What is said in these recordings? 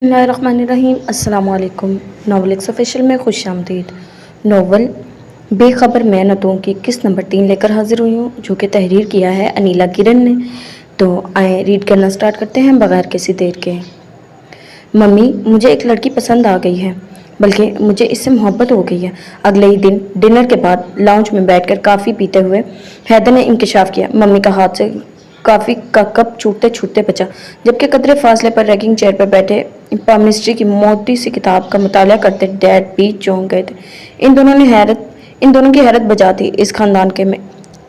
बिस्मिल्लाहिर्रहमानिर्रहीम। अस्सलाम वालेकुम। नॉवल एक्स ऑफिशियल में खुश आमदीद। नॉवल बेखबर मेहनतों की किस्त नंबर 3 लेकर हाजिर हुई हूँ, जो कि तहरीर किया है अनीला किरण ने। तो आए रीड करना स्टार्ट करते हैं बगैर किसी देर के। मम्मी, मुझे एक लड़की पसंद आ गई है, बल्कि मुझे इससे मोहब्बत हो गई है। अगले ही दिन डिनर के बाद लाउंज में बैठकर काफ़ी पीते हुए हैदर ने इंकशाफ किया। मम्मी का हाथ से काफ़ी का कप छूटते छूटते बचा, जबकि कदरे फासले पर रैकिंग चेयर पर बैठे पामिस्ट्री की मोटी सी किताब का मुताला करते डैड भी चौंक गए थे। इन दोनों की हैरत बजा थी।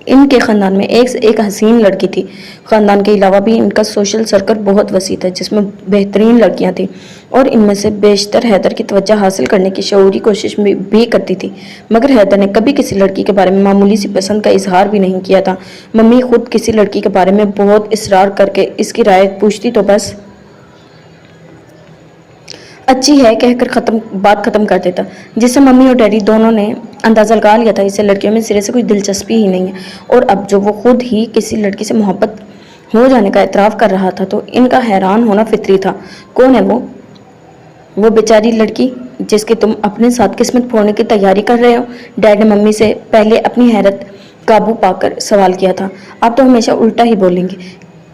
इनके ख़ानदान में एक से एक हसीन लड़की थी। ख़ानदान के अलावा भी इनका सोशल सर्कल बहुत वसी था, जिसमें बेहतरीन लड़कियां थीं, और इनमें से बेशतर हैदर की तवज्जो हासिल करने की शऊरी कोशिश भी करती थी। मगर हैदर ने कभी किसी लड़की के बारे में मामूली सी पसंद का इजहार भी नहीं किया था। मम्मी खुद किसी लड़की के बारे में बहुत इसरार करके इसकी राय पूछती तो बस अच्छी है कहकर बात खत्म कर देता, जिससे मम्मी और डैडी दोनों ने अंदाज़ा लगा लिया था इसे लड़कियों में सिरे से कोई दिलचस्पी ही नहीं है। और अब जो वो खुद ही किसी लड़की से मोहब्बत हो जाने का एतराफ़ कर रहा था, तो इनका हैरान होना फितरी था। कौन है वो बेचारी लड़की जिसकी तुम अपने साथ किस्मत फोड़ने की तैयारी कर रहे हो? डैड ने मम्मी से पहले अपनी हैरत काबू पाकर सवाल किया था। आप तो हमेशा उल्टा ही बोलेंगे।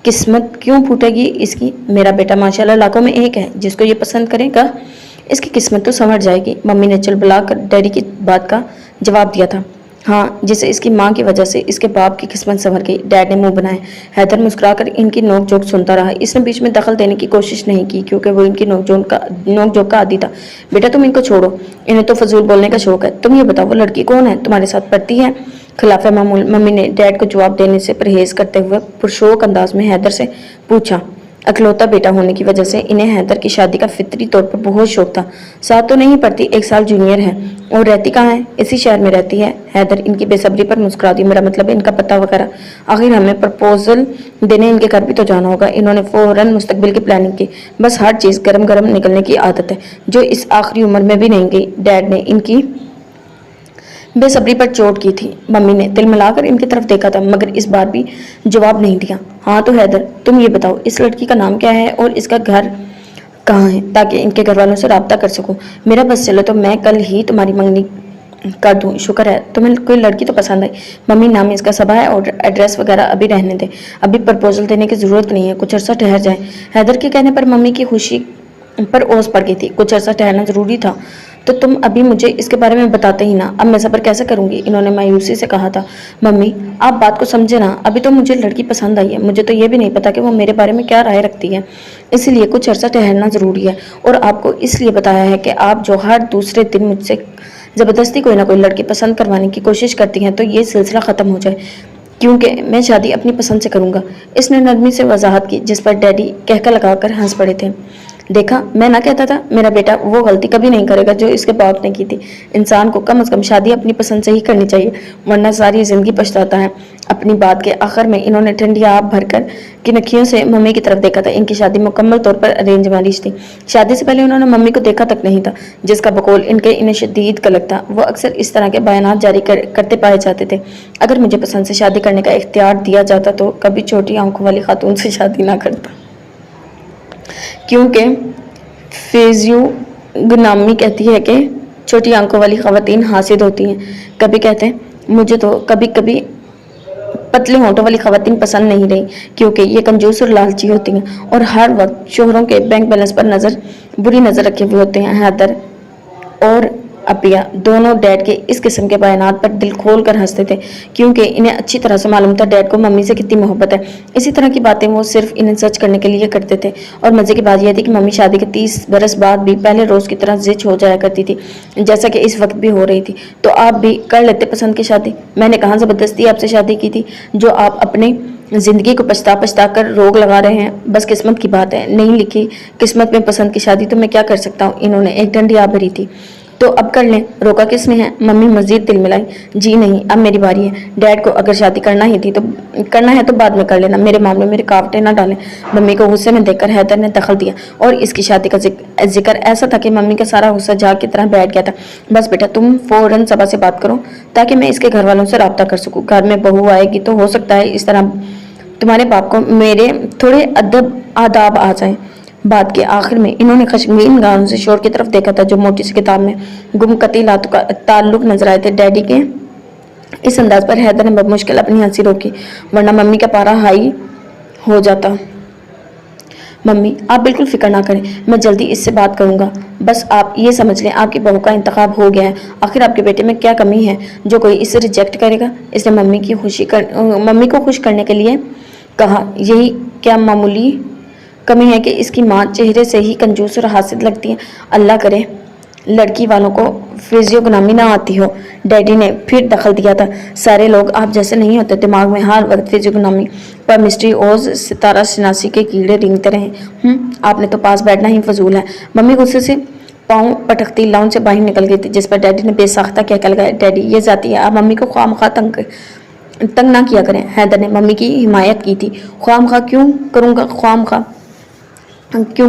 किस्मत क्यों फूटेगी इसकी? मेरा बेटा माशाल्लाह लाखों में एक है, जिसको ये पसंद करेगा इसकी किस्मत तो संवर जाएगी। मम्मी ने चुलबुला कर डैडी की बात का जवाब दिया था। हाँ, जिसे इसकी माँ की वजह से इसके बाप की किस्मत संवर गई। डैड ने मुंह बनाए। हैदर मुस्कुराकर इनकी नोक झोंक सुनता रहा। इसने बीच में दखल देने की कोशिश नहीं की, क्योंकि वो इनकी नोक झोंक का आदी था। बेटा तुम इनको छोड़ो, इन्हें तो फजूल बोलने का शौक है। तुम ये बताओ, वो लड़की कौन है? तुम्हारे साथ पढ़ती है? खिलाफ मामूल मम्मी ने डैड को जवाब देने से परहेज करते हुए पुरशौक अंदाज में हैदर से पूछा। अकलौता बेटा होने की वजह से इन्हें हैदर की शादी का फितरी तौर पर बहुत शौक था। साथ तो नहीं पढ़ती, 1 साल जूनियर है। और रहती कहाँ है? इसी शहर में रहती है। हैदर इनकी बेसब्री पर मुस्कुरा दी। मेरा मतलब इनका पता वगैरह? आखिर हमें प्रपोजल देने इनके घर भी तो जाना होगा। इन्होंने फौरन मुस्तकबिल की प्लानिंग की। बस हर चीज़ गरम गरम निकलने की आदत है, जो इस आखिरी उम्र में भी नहीं गई। डैड ने इनकी बेसब्री पर चोट की थी। मम्मी ने तिल मिलाकर इनकी तरफ देखा था, मगर इस बार भी जवाब नहीं दिया। हाँ तो हैदर, तुम ये बताओ, इस लड़की का नाम क्या है और इसका घर कहाँ है, ताकि इनके घर वालों से राब्ता कर सकूं। मेरा बस चलो तो मैं कल ही तुम्हारी मंगनी कर दूं। शुक्र है तुम्हें कोई लड़की तो पसंद आई। मम्मी, नाम इसका सबा है और एड्रेस वगैरह अभी रहने दे। अभी प्रपोजल देने की जरूरत नहीं है, कुछ अर्सा ठहर जाए। हैदर के कहने पर मम्मी की खुशी पर ओस पड़ गई थी। कुछ अर्सा ठहरना जरूरी था, तो तुम अभी मुझे इसके बारे में बताते ही ना। अब मैं सब्र कैसे करूंगी? इन्होंने मायूसी से कहा था। मम्मी, आप बात को समझे ना, अभी तो मुझे लड़की पसंद आई है। मुझे तो ये भी नहीं पता कि वो मेरे बारे में क्या राय रखती है, इसलिए कुछ अर्सा ठहरना जरूरी है। और आपको इसलिए बताया है कि आप जो हर दूसरे दिन मुझसे ज़बरदस्ती कोई ना कोई लड़की पसंद करवाने की कोशिश करती हैं, तो ये सिलसिला ख़त्म हो जाए, क्योंकि मैं शादी अपनी पसंद से करूंगा। इसने नरमी से वजाहत की, जिस पर डैडी कहका लगाकर हंस पड़े थे। देखा, मैं ना कहता था, मेरा बेटा वो गलती कभी नहीं करेगा जो इसके बाप ने की थी। इंसान को कम से कम शादी अपनी पसंद से ही करनी चाहिए, वरना सारी जिंदगी पछताता है। अपनी बात के आखिर में इन्होंने ठंडी आग भरकर की नखियों से मम्मी की तरफ देखा था। इनकी शादी मुकम्मल तौर पर अरेंज मैरिज थी। शादी से पहले उन्होंने मम्मी को देखा तक नहीं था, जिसका बकौल इन्हें शदीद कलक था। वो अक्सर इस तरह के बयानात जारी करते पाए जाते थे। अगर मुझे पसंद से शादी करने का इख्तियार दिया जाता तो कभी छोटी आंखों वाली खातून से शादी ना करता, क्योंकि फिजियोग्नोमी कहती है कि छोटी आंखों वाली खवातीन हासिद होती हैं। कभी कहते हैं, मुझे तो कभी कभी पतले होंठों वाली खवातीन पसंद नहीं रही, क्योंकि ये कंजूस और लालची होती हैं और हर वक्त शोहरों के बैंक बैलेंस पर बुरी नज़र रखे हुए होते हैं। हैदर और अपिया दोनों डैड के इस किस्म के बयानात पर दिल खोल कर हंसते थे, क्योंकि इन्हें अच्छी तरह से मालूम था डैड को मम्मी से कितनी मोहब्बत है। इसी तरह की बातें वो सिर्फ इन्हें सच करने के लिए करते थे। और मज़े की बात यह थी कि मम्मी शादी के 30 बरस बाद भी पहले रोज़ की तरह जिच हो जाया करती थी, जैसा कि इस वक्त भी हो रही थी। तो आप भी कर लेते पसंद की शादी? मैंने कहाँ ज़बरदस्ती आपसे शादी की थी, जो आप अपने जिंदगी को पछता कर रोग लगा रहे हैं। बस किस्मत की बात है, नहीं लिखी किस्मत में पसंद की शादी तो मैं क्या कर सकता हूँ। इन्होंने एक ठंडी आ भरी थी। तो अब कर लें, रोका किसने है? मम्मी मजीद दिल मिलाई। जी नहीं, अब मेरी बारी है। डैड को अगर शादी करना है तो बाद में कर लेना, मेरे मामले में रुकावटें ना डालें। मम्मी को गुस्से में देखकर हैदर ने दखल दिया, और इसकी शादी का जिक्र ऐसा था कि मम्मी का सारा गुस्सा झाग की तरह बैठ गया था। बस बेटा, तुम फौरन सबा से बात करो, ताकि मैं इसके घर वालों से राब्ता कर सकूँ। घर में बहू आएगी तो हो सकता है इस तरह तुम्हारे बाप को मेरे थोड़े आदाब आ जाए। بات کے آخر میں انہوں نے خشمگین گانوں سے شور کی طرف دیکھا تھا جو موٹی سی کتاب میں گم قطعات کا تعلق نظر آئے تھے۔ ڈیڈی کے اس انداز پر حیدر نے بمشکل اپنی ہنسی روکی، ورنہ ممی کا پارا ہائی ہو جاتا۔ ممی آپ بالکل فکر نہ کریں، میں جلدی اس سے بات کروں گا۔ بس آپ یہ سمجھ لیں آپ کی بہو کا انتخاب ہو گیا ہے۔ آخر آپ کے بیٹے میں کیا کمی ہے جو کوئی اسے ریجیکٹ کرے گا؟ اس نے ممی کو خوش کرنے کے لیے کہا۔ یہی کیا معمولی کمی ہے کہ اس کی ماں چہرے سے ہی کنجوس اور حاسد لگتی ہے۔ اللہ کرے لڑکی والوں کو فزیوگنامی نہ آتی ہو۔ ڈیڈی نے پھر دخل دیا تھا۔ سارے لوگ آپ جیسے نہیں ہوتے، دماغ میں ہر وقت فزیوگنامی پر مسٹری اوز ستارہ شناسی کے کیڑے رینگتے رہے۔ آپ نے تو پاس بیٹھنا ہی فضول ہے۔ ممی غصے سے پاؤں پٹکتی لاؤنج سے باہر نکل گئی تھی، جس پر ڈیڈی نے بے ساختہ کہہ لگایا، ڈیڈی یہ ذاتی ہے، آپ ممی کو خواہ مخواہ تنگ نہ کیا کریں۔ حیدر نے ممی کی حمایت کی تھی۔ خواہ مخواہ کیوں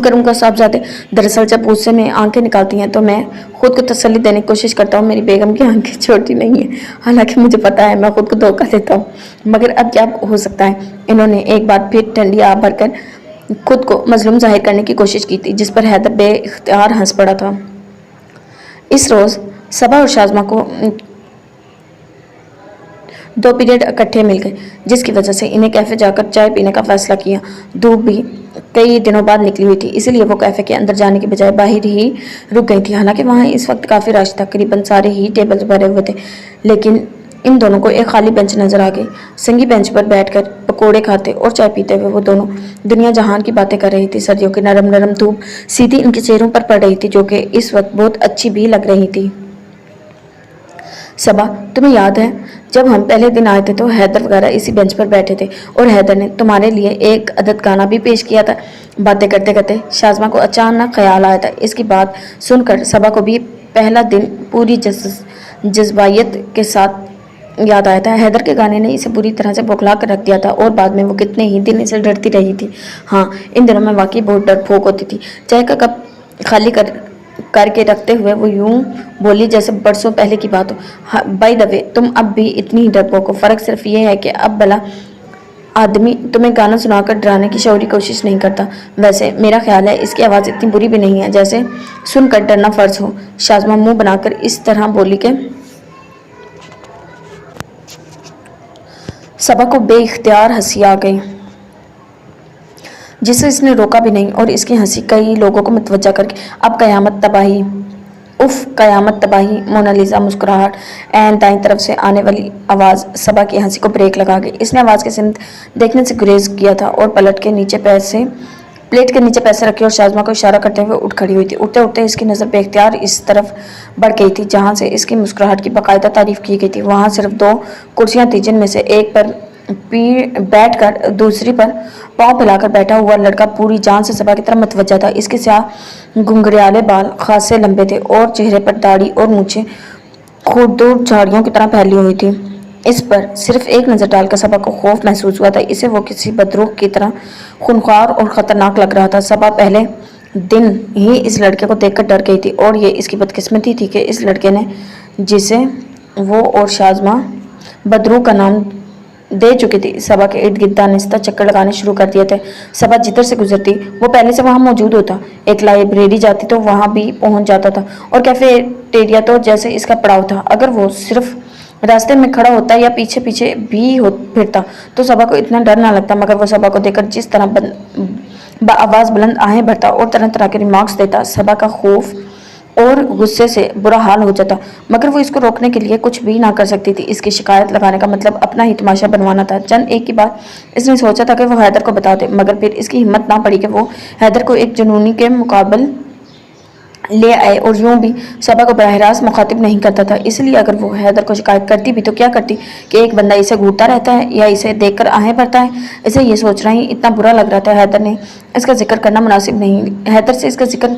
کروں گا صاحبزادے؟ دراصل جب غصے میں آنکھیں نکالتی ہیں تو میں خود کو تسلی دینے کی کوشش کرتا ہوں، میری بیگم کی آنکھیں چھوٹی نہیں ہیں، حالانکہ مجھے پتا ہے میں خود کو دھوکہ دیتا ہوں، مگر اب کیا ہو سکتا ہے۔ انہوں نے ایک بار پھر ٹھنڈی آہ بھر کر خود کو مظلوم ظاہر کرنے کی کوشش کی تھی، جس پر حیدر بے اختیار ہنس پڑا تھا۔ اس روز صبا اور شازمہ کو 2 پیریڈ اکٹھے مل گئے، جس کی وجہ سے انہیں کیفے جا کر چائے پینے کا فیصلہ کیا۔ دھوپ بھی کئی دنوں بعد نکلی ہوئی تھی، اسی لیے وہ کیفے کے اندر جانے کی بجائے باہر ہی رک گئی تھی۔ حالانکہ وہاں اس وقت کافی رش تھا، قریباً سارے ہی ٹیبل بھرے ہوئے تھے، لیکن ان دونوں کو ایک خالی بینچ نظر آ گئی۔ سنگی بینچ پر بیٹھ کر پکوڑے کھاتے اور چائے پیتے ہوئے وہ دونوں دنیا جہان کی باتیں کر رہی تھی۔ سردیوں کی نرم نرم دھوپ سیدھی ان کے چہروں پر پڑ رہی تھی، جو کہ اس وقت بہت اچھی بھی لگ رہی تھی۔ صبا تمہیں یاد ہے جب ہم پہلے دن آئے تھے تو حیدر وغیرہ اسی بینچ پر بیٹھے تھے اور حیدر نے تمہارے لیے ایک عدد گانا بھی پیش کیا تھا۔ باتیں کرتے کرتے شازمہ کو اچانک خیال آیا تھا۔ اس کی بات سن کر صبا کو بھی پہلا دن پوری جذبائیت کے ساتھ یاد آیا تھا۔ حیدر کے گانے نے اسے بری طرح سے بوکھلا کر رکھ دیا تھا اور بعد میں وہ کتنے ہی دن اسے ڈرتی رہی تھی۔ ہاں ان دنوں میں واقعی بہت ڈر پھونک ہوتی تھی۔ چائے کا کپ خالی کر کے رکھتے ہوئے وہ یوں بولی جیسے برسوں پہلے کی بات ہو، بائی دا وے تم اب بھی اتنی ہی ڈرپوک ہو، فرق صرف یہ ہے کہ اب بھلا آدمی تمہیں گانا سنا کر ڈرانے کی شعوری کوشش نہیں کرتا۔ ویسے میرا خیال ہے اس کی آواز اتنی بری بھی نہیں ہے جیسے سن کر ڈرنا فرض ہو۔ شازمہ منہ بنا کر اس طرح بولی کہ صبا کو بے اختیار ہنسی آ گئی، جسے اس نے روکا بھی نہیں، اور اس کی ہنسی کئی لوگوں کو متوجہ کر کے اب قیامت تباہی، اف قیامت تباہی۔ مونا لیزا مسکراہٹ عین دائیں طرف سے آنے والی آواز صبا کی ہنسی کو بریک لگا گئی۔ اس نے آواز کی سمت دیکھنے سے گریز کیا تھا اور پلیٹ کے نیچے پیسے رکھے اور شازمہ کو اشارہ کرتے ہوئے اٹھ کھڑی ہوئی تھی۔ اٹھتے اٹھتے اس کی نظر بے اختیار اس طرف بڑھ گئی تھی جہاں سے اس کی مسکراہٹ کی باقاعدہ تعریف کی گئی تھی۔ وہاں صرف 2 کرسیاں تھیں، جن میں سے ایک پر بیٹھ کر دوسری پر پاؤں پھیلا کر بیٹھا ہوا لڑکا پوری جان سے صبا کی طرف متوجہ تھا۔ اس کے سیاہ گھنگریالے بال خاصے لمبے تھے اور چہرے پر داڑھی اور مونچھیں خوردور جھاڑیوں کی طرح پھیلی ہوئی تھی۔ اس پر صرف ایک نظر ڈال کر صبا کو خوف محسوس ہوا تھا۔ اسے وہ کسی بدروح کی طرح خونخوار اور خطرناک لگ رہا تھا۔ صبا پہلے دن ہی اس لڑکے کو دیکھ کر ڈر گئی تھی، اور یہ اس کی بدقسمتی تھی کہ اس لڑکے نے، جسے وہ اور شازمہ بدروح کا نام دے چکی تھی، صبا کے ارد گرد دانستہ چکر لگانے شروع کر دیے تھے۔ صبا جدھر سے گزرتی وہ پہلے سے وہاں موجود ہوتا، ایک لائبریری جاتی تو وہاں بھی پہنچ جاتا تھا، اور کیفیٹیریا تو جیسے اس کا پڑاؤ تھا۔ اگر وہ صرف راستے میں کھڑا ہوتا یا پیچھے پیچھے بھی پھرتا تو صبا کو اتنا ڈر نہ لگتا، مگر وہ صبا کو دیکھ کر جس طرح بآواز بلند آہیں بھرتا اور طرح طرح کے ریمارکس دیتا، صبا کا خوف اور غصے سے برا حال ہو جاتا، مگر وہ اس کو روکنے کے لیے کچھ بھی نہ کر سکتی تھی۔ اس کی شکایت لگانے کا مطلب اپنا ہی تماشا بنوانا تھا۔ چند ایک کی بات اس نے سوچا تھا کہ وہ حیدر کو بتا دے، مگر پھر اس کی ہمت نہ پڑی کہ وہ حیدر کو ایک جنونی کے مقابل لے آئے، اور یوں بھی صبا کو براہ راست مخاطب نہیں کرتا تھا۔ اس لیے اگر وہ حیدر کو شکایت کرتی بھی تو کیا کرتی کہ ایک بندہ اسے گھورتا رہتا ہے یا اسے دیکھ کر آہیں بھرتا ہے۔ اسے یہ سوچنا ہی اتنا برا لگ رہا تھا۔ حیدر سے اس کا ذکر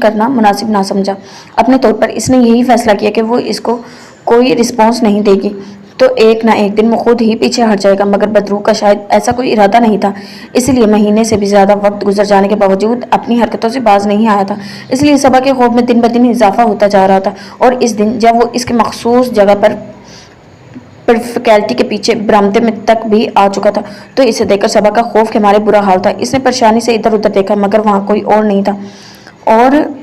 کرنا مناسب نہ سمجھا۔ اپنے طور پر اس نے یہی فیصلہ کیا کہ وہ اس کو کوئی رسپانس نہیں دے گی تو ایک نہ ایک دن وہ خود ہی پیچھے ہٹ جائے گا، مگر بدروح کا شاید ایسا کوئی ارادہ نہیں تھا، اس لیے مہینے سے بھی زیادہ وقت گزر جانے کے باوجود اپنی حرکتوں سے باز نہیں آیا تھا۔ اس لیے صبا کے خوف میں دن بدن اضافہ ہوتا جا رہا تھا، اور اس دن جب وہ اس کے مخصوص جگہ پر पर फैकल्टी के पीछे बरामदे में तक भी आ चुका था। तो इसे देखकर सबा का खौफ के मारे बुरा हाल था। इसने परेशानी से इधर उधर देखा मगर वहाँ कोई और नहीं था, और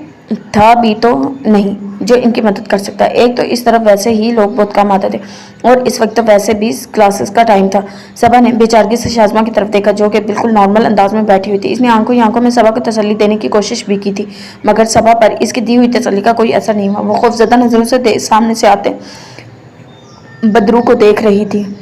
था भी तो नहीं जो इनकी मदद कर सकता। एक तो इस तरफ वैसे ही लोग बहुत कम आते थे और इस वक्त तो वैसे भी क्लासेस का टाइम था। सबा ने बेचारगी से शाज़मा की तरफ देखा जो कि बिल्कुल नॉर्मल अंदाज में बैठी हुई थी। इसने आंखों ही आंखों में सबा को तसल्ली देने की कोशिश भी की थी मगर सबा पर इसकी दी हुई तसल्ली का कोई असर नहीं हुआ। वो खौफजदा नजरों से सामने से आते बदरू को देख रही थी।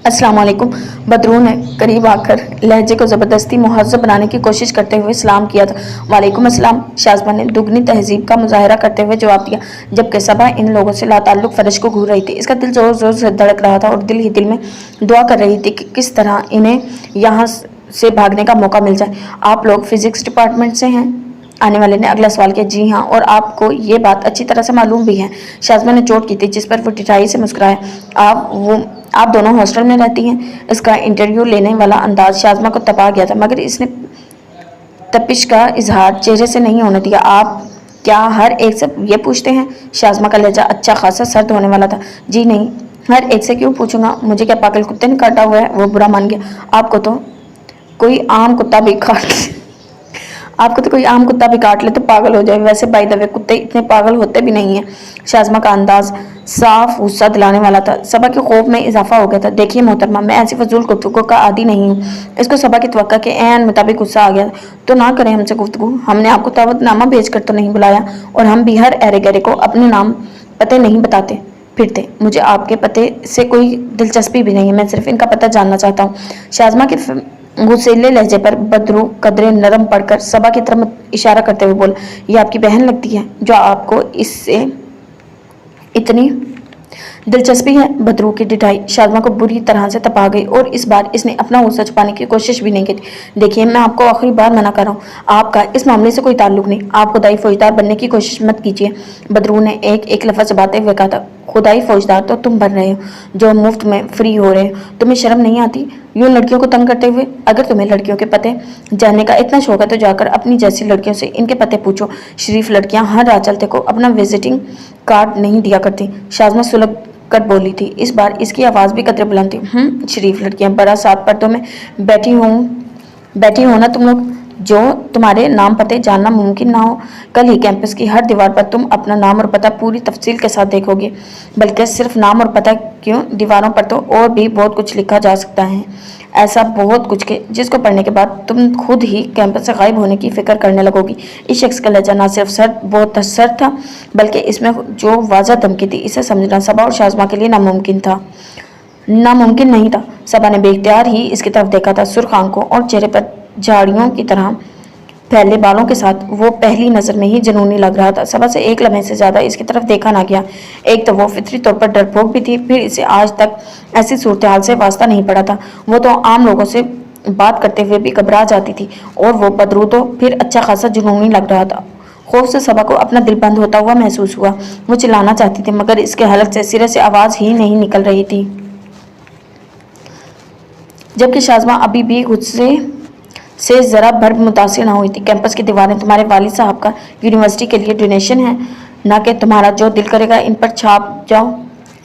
अस्सलाम वालेकुम। बदरू ने करीब आकर लहजे को ज़बरदस्ती मुहज़्ज़ब बनाने की कोशिश करते हुए सलाम किया था। वालेकुम अस्सलाम, शाज़मा ने दुगनी तहजीब का मुजाहरा करते हुए जवाब दिया, जबकि सबा इन लोगों से लाताल्लुक़ फ़र्श को घूर रही थी। इसका दिल ज़ोर ज़ोर से धड़क रहा था और दिल ही दिल में दुआ कर रही थी कि किस तरह इन्हें यहाँ से भागने का मौका मिल जाए। आप लोग फ़िज़िक्स डिपार्टमेंट से हैं? आने वाले ने अगला सवाल किया। जी हाँ, और आपको ये बात अच्छी तरह से मालूम भी है। शाज़मा ने चोट की थी जिस पर वो टिठाई से मुस्कुराया। आप दोनों हॉस्टल में रहती हैं? इसका इंटरव्यू लेने वाला अंदाज शाज़मा को तपा गया था मगर इसने तपिश का इजहार चेहरे से नहीं होने दिया। आप क्या हर एक से ये पूछते हैं? शाज़मा का लहजा अच्छा खासा सर्द होने वाला था। जी नहीं, हर एक से क्यों पूछूंगा? मुझे क्या पागल कुत्ते ने काटा हुआ है? वो बुरा मान गया। आपको तो कोई आम कुत्ता भी काट ले तो पागल हो जाए। वैसे बाय द वे कुत्ते इतने पागल होते भी नहीं हैं। शाज़मा का अंदाज साफ गुस्सा दिलाने वाला था। सबा के खौफ में इजाफा हो गया था। देखिए मोहतरमा, मैं ऐसी फजूल गुफ्तगू का आदी नहीं हूँ। इसको सबा की तवक्का के ऐन मुताबिक गुस्सा आ गया। तो ना करें हमसे गुफ्तगू। हमने आपको दावतनामा भेज कर तो नहीं बुलाया और हम भी हर अरे गहरे को अपने नाम पते नहीं बताते फिरते। मुझे आपके पते से कोई दिलचस्पी भी नहीं है, मैं सिर्फ इनका पता जानना चाहता हूँ। शाज़मा के गुस्सेले लहजे पर बदरू कदरे नरम पड़कर सबा की तरफ इशारा करते हुए बोला, ये आपकी बहन लगती है जो आपको इससे इतनी दिलचस्पी है? बदरू की डिठाई शाज़मा को बुरी तरह से तपा गई और इस बार इसने अपना गुस्सा छुपाने की कोशिश भी नहीं की। देखिए, मैं आपको आखिरी बार मना कर रहा हूँ, आपका इस मामले से कोई ताल्लुक नहीं। आप खुदाई फौजदार बनने की कोशिश मत कीजिए। बदरू ने एक एक लफ्ज़ चबाते हुए कहा था। खुदाई फौजदार तो तुम बन रहे हो जो मुफ्त में फ्री हो रहे हो। तुम्हें शर्म नहीं आती यूं लड़कियों को तंग करते हुए? अगर तुम्हें लड़कियों के पते जानने का इतना शौक है तो जाकर अपनी जैसी लड़कियों से इनके पते पूछो। शरीफ लड़कियां हर रात चलते को अपना विजिटिंग कार्ड नहीं दिया करती। शाज़मा सुलग कर बोली थी। इस बार इसकी आवाज़ भी कतरे बुलंद थी। शरीफ लड़कियां बड़ा सात पर्दों में बैठी हो ना तुम लोग, जो तुम्हारे नाम पते जानना मुमकिन ना हो। कल ही कैंपस की हर दीवार पर तुम अपना नाम और पता पूरी तफसील के साथ देखोगे। बल्कि सिर्फ नाम और पता क्यों, दीवारों पर तो और भी बहुत कुछ लिखा जा सकता है। ऐसा बहुत कुछ के जिसको पढ़ने के बाद तुम खुद ही कैंपस से गायब होने की फिक्र करने लगोगी। इस शख्स का लहजा न सिर्फ बहुत सर्द था बल्कि इसमें जो वाज़ह धमकी थी इसे समझना सबा और शाज़मा के लिए नामुमकिन नहीं था। सबा ने बेख्तियार ही इसकी तरफ देखा था। सुर्ख आंखों और चेहरे पर झाड़ियों की तरह फैले बालों के साथ वो पहली नज़र में ही जुनूनी लग रहा था। सबा से एक लम्हे से ज़्यादा इसकी तरफ देखा ना गया। एक तो वो फितरी तौर पर डरपोक भी थी, फिर इसे आज तक ऐसी सूरत हाल से वास्ता नहीं पड़ा था। वो तो आम लोगों से बात करते हुए भी घबरा जाती थी और वो बदरू तो फिर अच्छा खासा जुनूनी लग रहा था। खौफ से सबा को अपना दिल बंद होता हुआ महसूस हुआ। वो चिल्लाना चाहती थी मगर इसके हलक से सिरे से आवाज़ ही नहीं निकल रही थी। जबकि शाज़मा अभी भी गुस्से से ज़रा भर मुतासिर ना हुई थी। कैंपस की दीवारें तुम्हारे वालिद साहब का यूनिवर्सिटी के लिए डोनेशन है, ना कि तुम्हारा जो दिल करेगा इन पर छाप जाओ।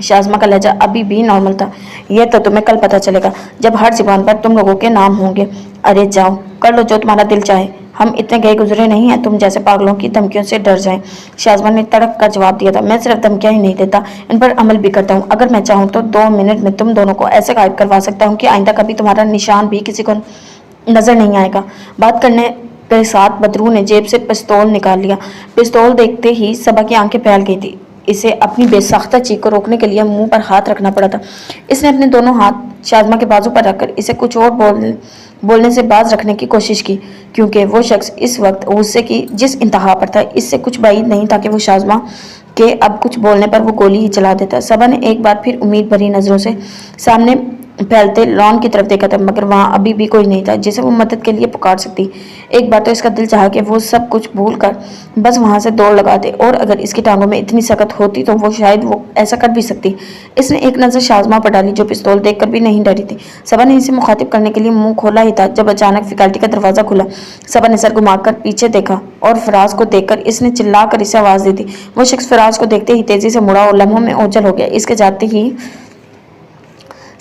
शाज़मा का लहजा अभी भी नॉर्मल था। यह तो तुम्हें कल पता चलेगा जब हर ज़ुबान पर तुम लोगों के नाम होंगे। अरे जाओ, कर लो जो तुम्हारा दिल चाहे। हम इतने गए गुजरे नहीं हैं तुम जैसे पागलों की धमकियों से डर जाएं। शाज़मा ने तड़क कर जवाब दिया था। मैं सिर्फ धमकियां ही नहीं देता, इन पर अमल भी करता हूँ। अगर मैं चाहूँ तो 2 मिनट में तुम दोनों को ऐसे गायब करवा सकता हूँ कि आइंदा कभी तुम्हारा निशान भी किसी को नजर नहीं आएगा। बात करने के साथ बदरू ने जेब से पिस्तौल निकाल लिया। पिस्तौल देखते ही सबा की आंखें फैल गई थी। इसे अपनी बेसाख्ता चीख को रोकने के लिए मुंह पर हाथ रखना पड़ा था। इसने अपने दोनों हाथ शाज़मा के बाजू पर रखकर इसे कुछ और बोलने से बाज रखने की कोशिश की, क्योंकि वो शख्स इस वक्त गुस्से की जिस इंतहा पर था इससे कुछ बाइद नहीं था कि वो शाज़मा के अब कुछ बोलने पर वो गोली ही चला देता। सबा ने एक बार फिर उम्मीद भरी नज़रों से सामने फैलते लॉन की तरफ देखा था मगर वहाँ अभी भी कोई नहीं था जिसे वो मदद के लिए पुकार सकती। एक बार तो इसका दिल चाहा कि वो सब कुछ भूल कर बस वहाँ से दौड़ लगा दे, और अगर इसकी टांगों में इतनी सख्त होती तो वो शायद वो ऐसा कर भी सकती। इसने एक नज़र शाज़मा पर डाली जो पिस्तौल देखकर भी नहीं डरी थी। सबा ने इसे मुखातिब करने के लिए मुंह खोला ही था जब अचानक फैकल्टी का दरवाज़ा खुला। सबा ने सर घुमाकर पीछे देखा और फराज को देखकर इसने चिल्ला कर इसे आवाज़ दी थी। वो शख्स फराज को देखते ही तेज़ी से मुड़ा और लम्हों में ओझल हो गया। इसके जाते ही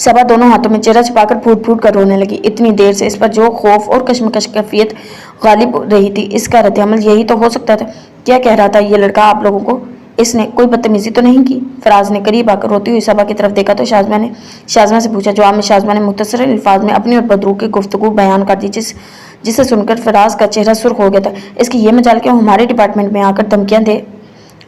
सबा दोनों हाथों में चेहरा छिपाकर फूट फूट कर रोने लगी। इतनी देर से इस पर जो खौफ और कश्मकश कैफियत गालिब रही थी, इसका रद्द-ए-अमल यही तो हो सकता था। क्या कह रहा था ये लड़का आप लोगों को? इसने कोई बदतमीजी तो नहीं की? फराज ने करीब आकर रोती हुई सबा की तरफ देखा तो शाज़मा से पूछा। जवाब में शाज़मा ने मुख्तसर अल्फाज में अपनी और बदरू की गुफ्तगू बयान कर दी, जिसे सुनकर फराज का चेहरा सुर्ख हो गया था। इसकी ये मजाल कि हमारे डिपार्टमेंट में आकर धमकियां दे।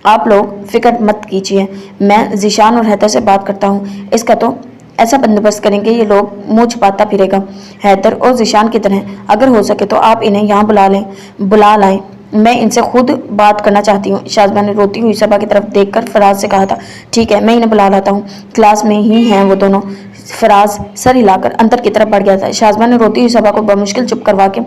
आप लोग फिक्र मत कीजिए, मैं ज़ीशान और हैदर से बात करता हूँ। इसका तो ऐसा बंदोबस्त करेंगे ये लोग मुंह छुपाता फिरेगा। हैदर और ज़ीशान की तरह अगर हो सके तो आप इन्हें यहाँ बुला लाएं। मैं इनसे खुद बात करना चाहती हूँ। शाज़मा ने रोती हुई सबा की तरफ देखकर फराज से कहा था। ठीक है, मैं इन्हें बुला लाता हूँ, क्लास में ही हैं वो दोनों। फराज सर हिलाकर अंदर की तरफ बढ़ गया था। शाज़मा ने रोती हुई सबा को बमुश्किल चुप करवा के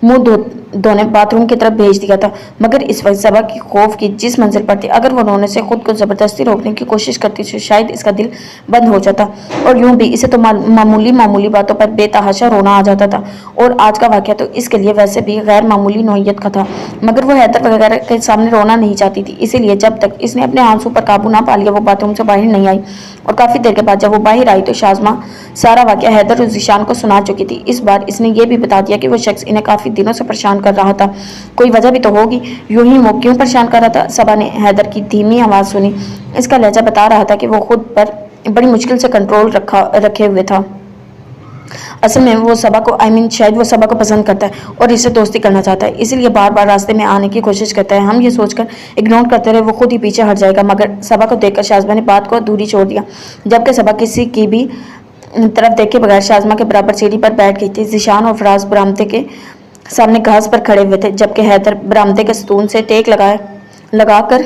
मुंह धोने बाथरूम की तरफ भेज दिया था, मगर इस वक्त सबा की खौफ की जिस मंजिल पर थी, अगर वो रोने से खुद को ज़बरदस्ती रोकने की कोशिश करती तो शायद इसका दिल बंद हो जाता। और यूं भी इसे तो मामूली बातों पर बेतहाशा रोना आ जाता था, और आज का वाक़या तो इसके लिए वैसे भी गैर मामूली नौइयत का था। मगर वो हैदर वगैरह के सामने रोना नहीं चाहती थी, इसीलिए जब तक इसने अपने आंसू पर काबू ना पा लिया वो बाथरूम से बाहर नहीं आई। और काफ़ी देर के बाद जब वो बाहर आई तो शाज़मा सारा वाक़या हैदर और ज़ीशान को सुना चुकी थी। इस बार इसने ये भी बता दिया कि वो शख्स इन्हें काफ़ी दिनों से परेशान कर रहा था। कोई वजह भी तो होगी, यूं ही वो क्यों परेशान कर रहा था? सबा ने हैदर की धीमी आवाज़ सुनी। इसका लहजा बता रहा था कि वो खुद पर बड़ी मुश्किल से कंट्रोल रखे हुए था। असल में वो सबा को शायद वो सबा को पसंद करता है और इससे दोस्ती करना चाहता है, इसीलिए बार बार रास्ते में आने की कोशिश करता है। हम ये सोचकर इग्नोर करते रहे वो खुद ही पीछे हट जाएगा, मगर सबा को देखकर शाज़मा ने बात को अधूरी छोड़ दिया। जबकि सबा किसी की भी तरफ देखे बगैर शाज़मा के बराबर सीढ़ी पर बैठ गई थी। ज़ीशान और फराज बरामदे के सामने घास पर खड़े हुए थे, जबकि हैदर बरामदे के सतून से टेक लगाकर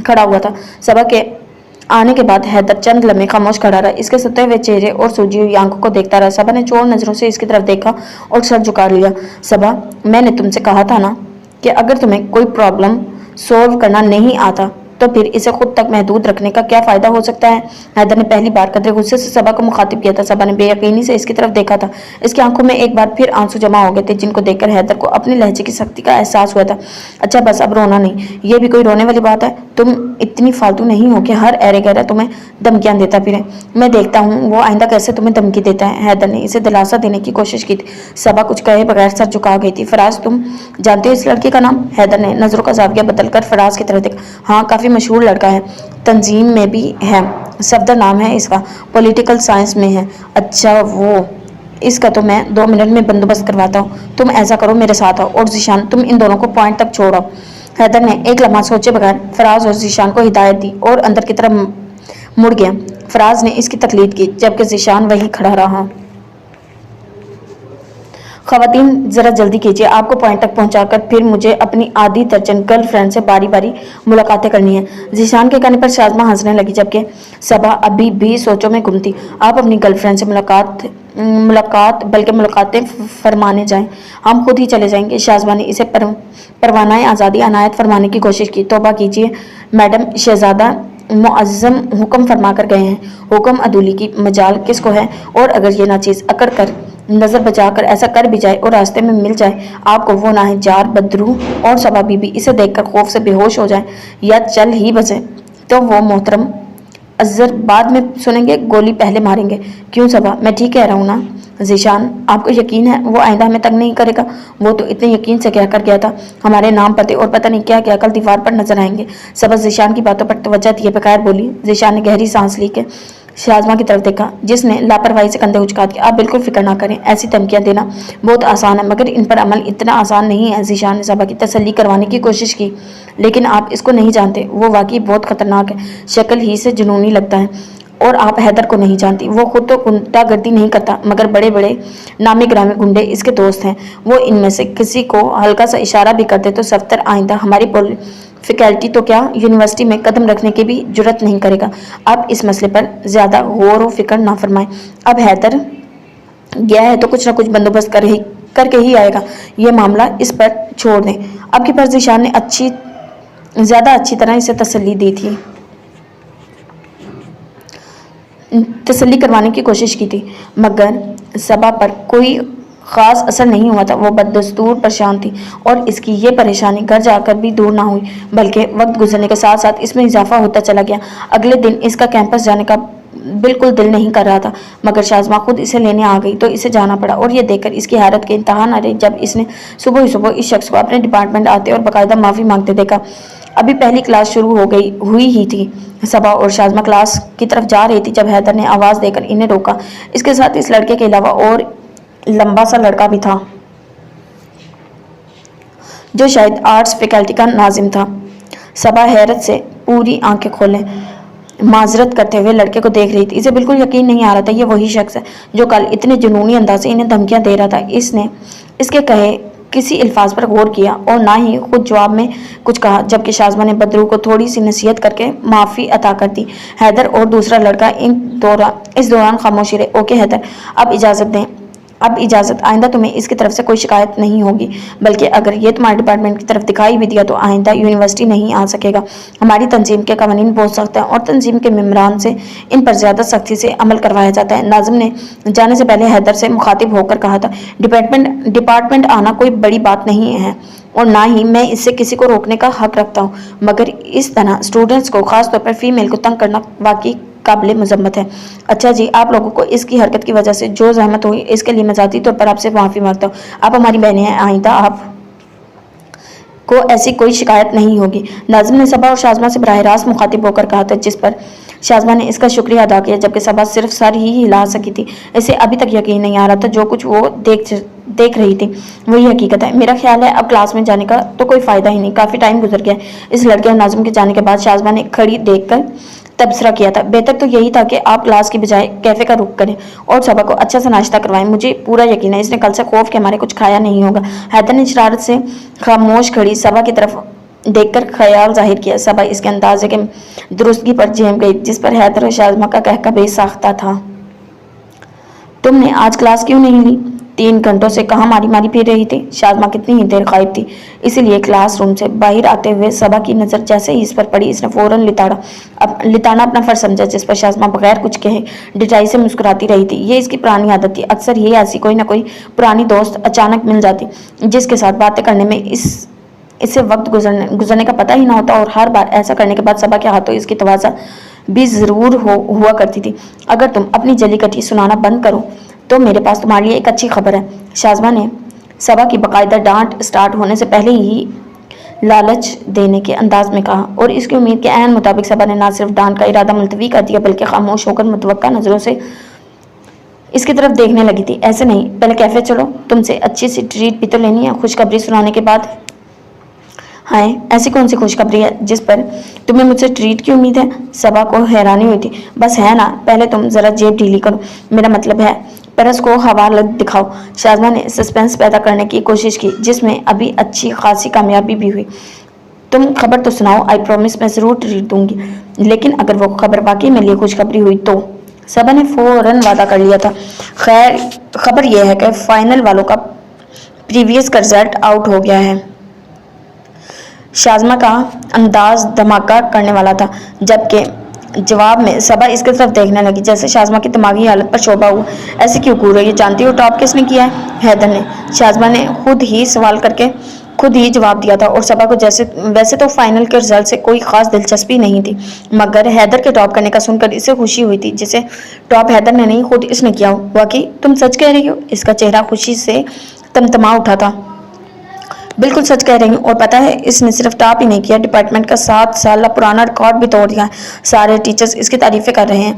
खड़ा हुआ था। सबा के आने के बाद हैदर चंद लम्हे खामोश खड़ा रहा, इसके सुते हुए चेहरे और सूजी हुई आंखों को देखता रहा। सबा ने चोर नजरों से इसकी तरफ देखा और सर झुका लिया। सबा, मैंने तुमसे कहा था ना कि अगर तुम्हें कोई प्रॉब्लम सॉल्व करना नहीं आता तो फिर इसे खुद तक महदूद रखने का क्या फ़ायदा हो सकता है? हैदर ने पहली बार कदरे गुस्से से सबा को मुखातिब किया था। सबा ने बेयकीनी से इसकी तरफ देखा था। इसकी आंखों में एक बार फिर आंसू जमा हो गए थे, जिनको देखकर हैदर को अपने लहजे की सख्ती का एहसास हुआ था। अच्छा बस, अब रोना नहीं, ये भी कोई रोने वाली बात है? तुम इतनी फालतू नहीं हो कि हर ऐरे गैरा तुम्हें धमकियां देता फिरे। मैं देखता हूँ वो आइंदा कैसे तुम्हें धमकी देता है। हैदर ने इसे दिलासा देने की कोशिश की थी। सबा कुछ कहे बगैर सर झुका गई थी। फराज, तुम जानते हो इस लड़के का नाम? हैदर ने नजरों का जाविया बदलकर फराज की तरफ देखा। हाँ, काफी मशहूर लड़का है, तंजीम में भी है, सफदर नाम है इसका, पॉलिटिकल साइंस में है। अच्छा, वो इसका तो मैं 2 मिनट में बंदोबस्त करवाता हूँ। तुम ऐसा करो, मेरे साथ आओ, और ज़ीशान तुम इन दोनों को पॉइंट तक छोड़ो। हैदर ने एक लम्हा सोचे बगैर फराज और ज़ीशान को हिदायत दी और अंदर की तरफ मुड़ गया। फराज ने इसकी तकलीद की, जबकि ज़ीशान वहीं खड़ा रहा। ख़वातीन, ज़रा जल्दी कीजिए, आपको पॉइंट तक पहुंचाकर फिर मुझे अपनी आधी दर्जन गर्लफ्रेंड से बारी बारी मुलाकातें करनी है। ज़ीशान के कहने पर शाज़मा हंसने लगी, जबकि सबा अभी भी सोचों में गुम थी। आप अपनी गर्लफ्रेंड से मुलाकातें फरमाने जाएं, हम खुद ही चले जाएंगे। शाज़मा ने इसे परवाना आज़ादी अनायत फरमाने की कोशिश की। तौबा कीजिए मैडम, शहजादा मुअज़्ज़म हुक्म फरमा कर गए हैं। हुक्म अदूली की मजाल किसको है? और अगर ये नाचीज़ अकड़ कर नजर बचाकर ऐसा कर भी जाए और रास्ते में मिल जाए आपको वो नाहजार बदरू और सबा बीबी इसे देखकर खौफ से बेहोश हो जाए या चल ही बसे, तो वो मोहतरम अज़र बाद में सुनेंगे, गोली पहले मारेंगे। क्यों सबा, मैं ठीक कह रहा हूँ ना? ज़ीशान, आपको यकीन है वो आइंदा हमें तंग नहीं करेगा? वो तो इतने यकीन से कह कर गया था हमारे नाम पते और पता नहीं क्या क्या कल दीवार पर नजर आएंगे। सबा ज़ीशान की बातों पर तवज्जो दिए बगैर बोली। ज़ीशान ने गहरी सांस ली के शाज़मा की तरफ देखा, जिसने लापरवाही से कंधे उचका दिए। आप बिल्कुल फिक्र ना करें, ऐसी धमकियां देना बहुत आसान है, मगर इन पर अमल इतना आसान नहीं है। ज़ीशान ने सबा की तसल्ली करवाने की कोशिश की, लेकिन आप इसको नहीं जानते, वो वाकई बहुत खतरनाक है, शक्ल ही से जुनूनी लगता है। और आप हैदर को नहीं जानती, वो खुद तो गुंडागर्दी नहीं करता, मगर बड़े बड़े नामी ग्रामी गुंडे इसके दोस्त हैं। वो इनमें से किसी को हल्का सा इशारा भी करते तो सफ्तर आइंदा हमारी फैकल्टी तो क्या यूनिवर्सिटी में कदम रखने की भी जुर्रत नहीं करेगा। आप इस मसले पर ज़्यादा गौर व फिक्र ना फरमाएं। अब हैदर गया है तो कुछ ना कुछ बंदोबस्त करके ही आएगा, ये मामला इस पर छोड़ दें। अब की बार ज़ीशान ने ज़्यादा अच्छी तरह इसे तसल्ली दी थी, तसल्ली करवाने की कोशिश की थी, मगर सबा पर कोई ख़ास असर नहीं हुआ था। वो बददस्तूर परेशान थी और इसकी ये परेशानी घर जाकर भी दूर ना हुई, बल्कि वक्त गुजरने के साथ साथ इसमें इजाफा होता चला गया। अगले दिन इसका कैंपस जाने का بالکل دل نہیں کر رہا تھا، مگر شازمہ خود اسے لینے آ گئی تو اسے جانا پڑا، اور یہ دیکھ کر اس کی حیرت کے انتہا نہ رہی جب اس نے صبح ہی صبح اس شخص کو اپنے ڈپارٹمنٹ آتے اور باقاعدہ معافی مانگتے دیکھا۔ ابھی پہلی کلاس شروع ہوئی ہی تھی۔ صبا اور شازمہ کلاس کی طرف جا رہی تھی جب حیدر نے آواز دے کر انہیں روکا۔ اس کے ساتھ اس لڑکے کے علاوہ اور لمبا سا لڑکا بھی تھا جو شاید آرٹس فیکلٹی کا ناظم تھا۔ صبا حیرت سے پوری آنکھیں کھولے معذرت کرتے ہوئے لڑکے کو دیکھ رہی تھی۔ اسے بالکل یقین نہیں آ رہا تھا یہ وہی شخص ہے جو کل اتنے جنونی انداز سے انہیں دھمکیاں دے رہا تھا۔ اس نے اس کے کہے کسی الفاظ پر غور کیا اور نہ ہی خود جواب میں کچھ کہا، جبکہ شازمہ نے بدرو کو تھوڑی سی نصیحت کر کے معافی عطا کر دی۔ حیدر اور دوسرا لڑکا اس دوران خاموشی رہے۔ اوکے حیدر، اب اجازت دیں، آئندہ تمہیں اس کی طرف سے کوئی شکایت نہیں ہوگی، بلکہ اگر یہ تمہارے ڈپارٹمنٹ کی طرف دکھائی بھی دیا تو آئندہ یونیورسٹی نہیں آ سکے گا۔ ہماری تنظیم کے قوانین بہت سخت ہیں اور تنظیم کے ممبران سے ان پر زیادہ سختی سے عمل کروایا جاتا ہے۔ ناظم نے جانے سے پہلے حیدر سے مخاطب ہو کر کہا تھا، ڈپارٹمنٹ آنا کوئی بڑی بات نہیں ہے اور نہ ہی میں اس سے کسی کو روکنے کا حق رکھتا ہوں، مگر اس طرح اسٹوڈنٹس کو، خاص طور پر فیمیل کو تنگ کرنا واقعی قابل مذمت ہے۔ اچھا جی، آپ لوگوں کو اس کی حرکت کی وجہ سے جو زحمت ہوئی اس کے لیے میں ذاتی طور پر آپ سے معافی مانگتا ہوں۔ آپ ہماری بہنیں ہیں، آئندہ آپ کو ایسی کوئی شکایت نہیں ہوگی۔ ناظم نے صبا اور شازمہ سے براہ راست مخاطب ہو کر کہا تھا، جس پر شازمہ نے اس کا شکریہ ادا کیا، جبکہ صبا صرف سر ہی ہلا سکی تھی۔ اسے ابھی تک یقین نہیں آ رہا تھا جو کچھ وہ دیکھ رہی تھی وہی حقیقت ہے۔ میرا خیال ہے اب کلاس میں جانے کا تو کوئی فائدہ ہی نہیں، کافی ٹائم گزر گیا۔ اس لڑکے اور ناظم کے جانے کے بعد شازمہ نے کھڑی دیکھ کر تبصرہ کیا تھا، بہتر تو یہی تھا کہ آپ کلاس کی بجائے کیفے کا رخ کریں اور صبا کو اچھا سا ناشتہ کروائیں۔ مجھے پورا یقین ہے اس نے کل سے خوف کے ہمارے کچھ کھایا نہیں ہوگا۔ حیدر نے شرارت سے خاموش کھڑی صبا کی طرف دیکھ کر خیال ظاہر کیا۔ صبا اس کے اندازے کے درستگی پر جھیم گئی جس پر حیدر اور شازمہ کا کہکہ بے ساختہ تھا۔ تم نے آج کلاس کیوں نہیں لی؟ 3 گھنٹوں سے کہاں ماری ماری پھر رہی تھی؟ شازمہ کتنی ہی دیر غائب تھی، اسی لیے کلاس روم سے باہر آتے ہوئے صبا کی نظر جیسے ہی اس پر پڑی اس نے فوراً لتانا اپنا فرض سمجھا، جس پر شازمہ بغیر کچھ کہے ڈٹائی سے مسکراتی رہی تھی۔ یہ اس کی پرانی عادت تھی، اکثر ہی ایسی کوئی نہ کوئی پرانی دوست اچانک مل جاتی جس کے ساتھ باتیں کرنے میں اس سے وقت گزرنے کا پتہ ہی نہ ہوتا، اور ہر بار ایسا کرنے کے بعد صبا کے ہاتھوں اس کی تواضع بھی ضرور ہوا کرتی تھی۔ اگر تم اپنی جلی کٹھی سنانا بند کرو تو میرے پاس تمہارے لیے ایک اچھی خبر ہے، شازمہ نے صبا کی باقاعدہ ڈانٹ سٹارٹ ہونے سے پہلے ہی لالچ دینے کے انداز میں کہا، اور اس کی امید کے عین مطابق صبا نے نہ صرف ڈانٹ کا ارادہ ملتوی کر دیا بلکہ خاموش ہو کر متوقع نظروں سے اس کی طرف دیکھنے لگی تھی۔ ایسے نہیں، پہلے کیفے چلو، تم سے اچھی سی ٹریٹ بھی تو لینی ہے خوشخبری سنانے کے بعد۔ ہائے، ایسی کون سی خوشخبری ہے جس پر تمہیں مجھ سے ٹریٹ کی امید ہے؟ صبا کو حیرانی ہوئی تھی۔ بس ہے نا، پہلے تم ذرا جیب ڈھیلی کرو، میرا مطلب ہے پرس کو حوالت دکھاؤ۔ شازمہ نے سسپینس پیدا کرنے کی کوشش کی جس میں ابھی اچھی خاصی کامیابی بھی ہوئی۔ تم خبر تو سناؤ، آئی پرومس میں ضرور ٹریٹ دوں گی، لیکن اگر وہ خبر واقعی میرے لیے خوشخبری ہوئی تو؟ صبا نے فوراً وعدہ کر لیا تھا۔ خیر، خبر یہ ہے کہ فائنل والوں کا پریویس کا رزلٹ آؤٹ ہو گیا ہے۔ شازمہ کا انداز دھماکہ کرنے والا تھا، جبکہ جواب میں صبا اس کی طرف دیکھنے لگی جیسے شازمہ کی دماغی حالت پر شبہ ہوا۔ ایسے کیوں گور رہی ہے؟ جانتی ہو ٹاپ کس نے کیا ہے؟ حیدر نے، شازمہ نے خود ہی سوال کر کے خود ہی جواب دیا تھا، اور صبا کو ویسے تو فائنل کے رزلٹ سے کوئی خاص دلچسپی نہیں تھی، مگر حیدر کے ٹاپ کرنے کا سن کر اسے خوشی ہوئی تھی جسے ٹاپ حیدر نے نہیں خود اس نے کیا ہو۔ واقعی تم سچ کہہ رہی ہو؟ اس کا چہرہ خوشی سے تمتما اٹھا تھا۔ بالکل سچ کہہ رہی ہوں، اور پتہ ہے اس نے صرف ٹاپ ہی نہیں کیا، ڈپارٹمنٹ کا 7 سالہ پرانا ریکارڈ بھی توڑ دیا ہے۔ سارے ٹیچرز اس کی تعریفیں کر رہے ہیں۔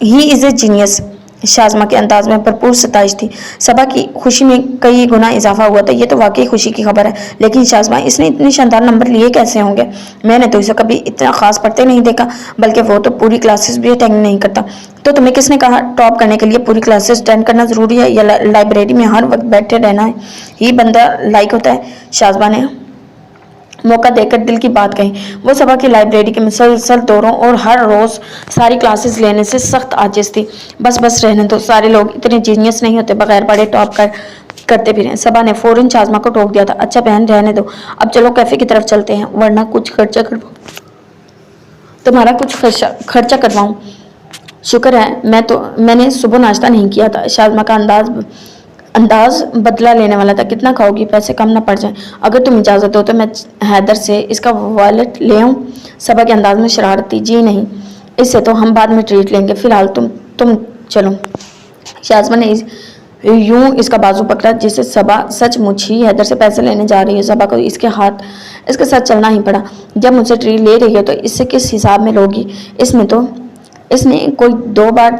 ہی از اے جینیس۔ شازمہ کے انداز میں بھرپور ستائش تھی۔ صبا کی خوشی میں کئی گنا اضافہ ہوا تھا۔ یہ تو واقعی خوشی کی خبر ہے، لیکن شازمہ، اس نے اتنے شاندار نمبر لیے کیسے ہوں گے؟ میں نے تو اسے کبھی اتنا خاص پڑھتے نہیں دیکھا، بلکہ وہ تو پوری کلاسز بھی اٹینڈ نہیں کرتا۔ تو تمہیں کس نے کہا ٹاپ کرنے کے لیے پوری کلاسز اٹینڈ کرنا ضروری ہے یا لائبریری میں ہر وقت بیٹھے رہنا ہی بندہ لائق ہوتا ہے؟ شازمہ نے موقع دے کر دل کی بات کہی۔ وہ صبا کی لائبریری کے مسلسل دوروں اور ہر روز ساری کلاسز لینے سے سخت عاجز تھی۔ بس رہنے دو، سارے لوگ اتنے جینیس نہیں ہوتے بغیر پڑھے ٹاپ کرتے پھریں۔ صبا نے فوراً شازمہ کو ٹوک دیا تھا۔ اچھا بہن، رہنے دو، اب چلو کیفے کی طرف چلتے ہیں، ورنہ کچھ خرچہ کرواؤں، تمہارا کچھ خرچہ کرواؤں۔ شکر ہے میں نے صبح ناشتہ نہیں کیا تھا۔ شازمہ کا انداز انداز بدلہ لینے والا تھا. کتنا کھاؤ گی؟ پیسے کم نہ پڑ جائیں. اگر تم اجازت دو تو میں حیدر سے اس کا والیٹ لے آؤں. صبا کے انداز میں شرارت تھی. جی نہیں, اس سے تو ہم بعد میں ٹریٹ لیں گے, فی الحال تم چلو. شازمہ نے یوں اس کا بازو پکڑا جسے صبا سچ مچ ہی حیدر سے پیسے لینے جا رہی ہے. صبا کو اس کے ساتھ چلنا ہی پڑا. جب مجھ سے ٹریٹ لے رہی ہے تو اس سے کس حساب میں لوگی؟ اس نے کوئی 2 بار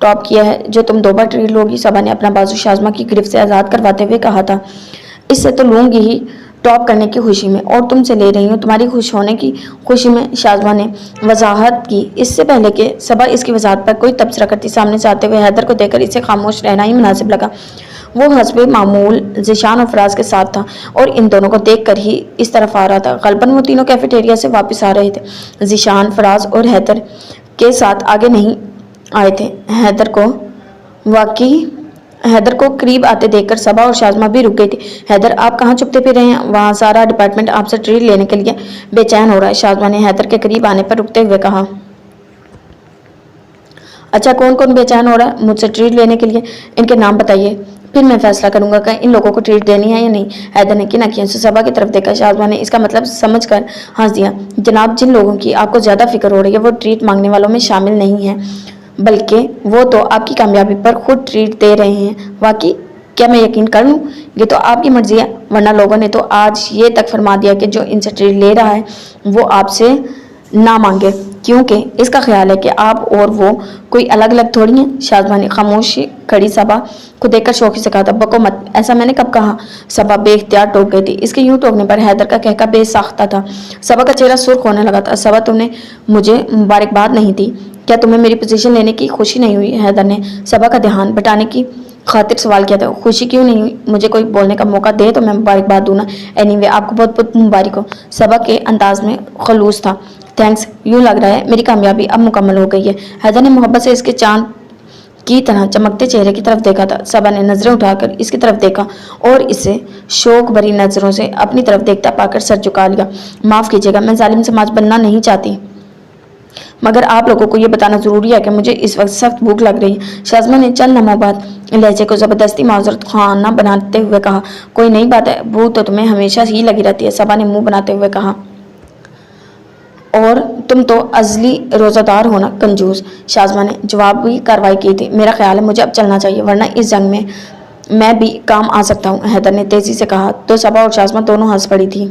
ٹاپ کیا ہے جو تم 2 بار ٹریٹ لوگی؟ صبا نے اپنا بازو شازمہ کی گرفت سے آزاد کرواتے ہوئے کہا تھا. اس سے تو لوں گی ہی, ٹاپ کرنے کی خوشی میں, اور تم سے لے رہی ہوں تمہاری خوش ہونے کی خوشی میں, شازمہ نے وضاحت کی. اس سے پہلے کہ صبا اس کی وضاحت پر کوئی تبصرہ کرتی, سامنے سے آتے ہوئے حیدر کو دیکھ کر اسے خاموش رہنا ہی مناسب لگا. وہ حسب معمول ذیشان اور فراز کے ساتھ تھا اور ان دونوں کو دیکھ کر ہی اس طرف آ رہا تھا. غالباً وہ تینوں کیفیٹیریا سے واپس آ رہے تھے. ذیشان, فراز اور حیدر کے ساتھ آگے نہیں آئے تھے. حیدر کو قریب آتے دیکھ کر صبا اور شازمہ بھی رک گئی تھی. حیدر, آپ کہاں چھپتے پھر رہے ہیں؟ وہاں سارا ڈپارٹمنٹ آپ سے ٹریٹ لینے کے لیے بے چین ہو رہا ہے. شازمہ نے حیدر کے قریب آنے پر رکتے ہوئے کہا. اچھا, کون بے چین ہو رہا ہے مجھ سے ٹریٹ لینے کے لیے؟ ان کے نام بتائیے, پھر میں فیصلہ کروں گا کہ ان لوگوں کو ٹریٹ دینی ہے یا نہیں. حیدر نے کن آنکھوں سے صبا کی طرف دیکھا. شازمہ نے اس کا مطلب سمجھ کر ہنس دیا. جناب, جن لوگوں کی آپ کو زیادہ فکر ہو رہی ہے وہ ٹریٹ مانگنے والوں میں شامل نہیں ہیں, بلکہ وہ تو آپ کی کامیابی پر خود ٹریٹ دے رہے ہیں. واقعی؟ کیا میں یقین کر لوں؟ یہ تو آپ کی مرضی ہے, ورنہ لوگوں نے تو آج یہ تک فرما دیا کہ جو ان سے ٹریٹ لے رہا ہے وہ آپ سے نہ مانگے, کیونکہ اس کا خیال ہے کہ آپ اور وہ کوئی الگ تھوڑی ہیں. شازمہ نے خاموش کھڑی صبا کو دیکھ کر شوخی سے کہا تھا. بکو مت, ایسا میں نے کب کہا؟ صبا بے اختیار ٹوک گئی تھی. اس کے یوں ٹوکنے پر حیدر کا کہکا بے ساختہ تھا. صبا کا چہرہ سرخ ہونے لگا تھا. صبا, تم نے مجھے مبارکباد نہیں دی کیا؟ تمہیں میری پوزیشن لینے کی خوشی نہیں ہوئی؟ حیدر نے صبا کا دھیان بٹانے کی خاطر سوال کیا تھا. خوشی کیوں نہیں ہوئی؟ مجھے کوئی بولنے کا موقع دے تو میں مبارکباد دوں نا. اینی وے, آپ کو بہت بہت مبارک ہو. صبا کے انداز میں خلوص تھا. تھینکس, یوں لگ رہا ہے میری کامیابی اب مکمل ہو گئی ہے. حیدر نے محبت سے اس کے چاند کی طرح چمکتے چہرے کی طرف دیکھا تھا. صبا نے نظریں اٹھا کر اس کی طرف دیکھا اور اسے شوق بھری نظروں سے اپنی طرف دیکھتا پا کر سر جھکا لیا. معاف کیجیے گا, میں ظالم سماج بننا نہیں چاہتی, مگر آپ لوگوں کو یہ بتانا ضروری ہے کہ مجھے اس وقت سخت بھوک لگ رہی ہے. شازمہ نے چند لمحوں بعد لہجے کو زبردستی معذرت خانہ بناتے ہوئے کہا. کوئی نئی بات ہے, بھوک تو تمہیں ہمیشہ ہی لگی رہتی ہے. صبا نے منہ بناتے ہوئے کہا. اور تم تو ازلی روزہ دار ہونا کنجوس. شازمہ نے جوابی کارروائی کی تھی. میرا خیال ہے مجھے اب چلنا چاہیے, ورنہ اس جنگ میں بھی کام آ سکتا ہوں. حیدر نے تیزی سے کہا تو صبا اور شازمہ دونوں ہنس پڑی تھی.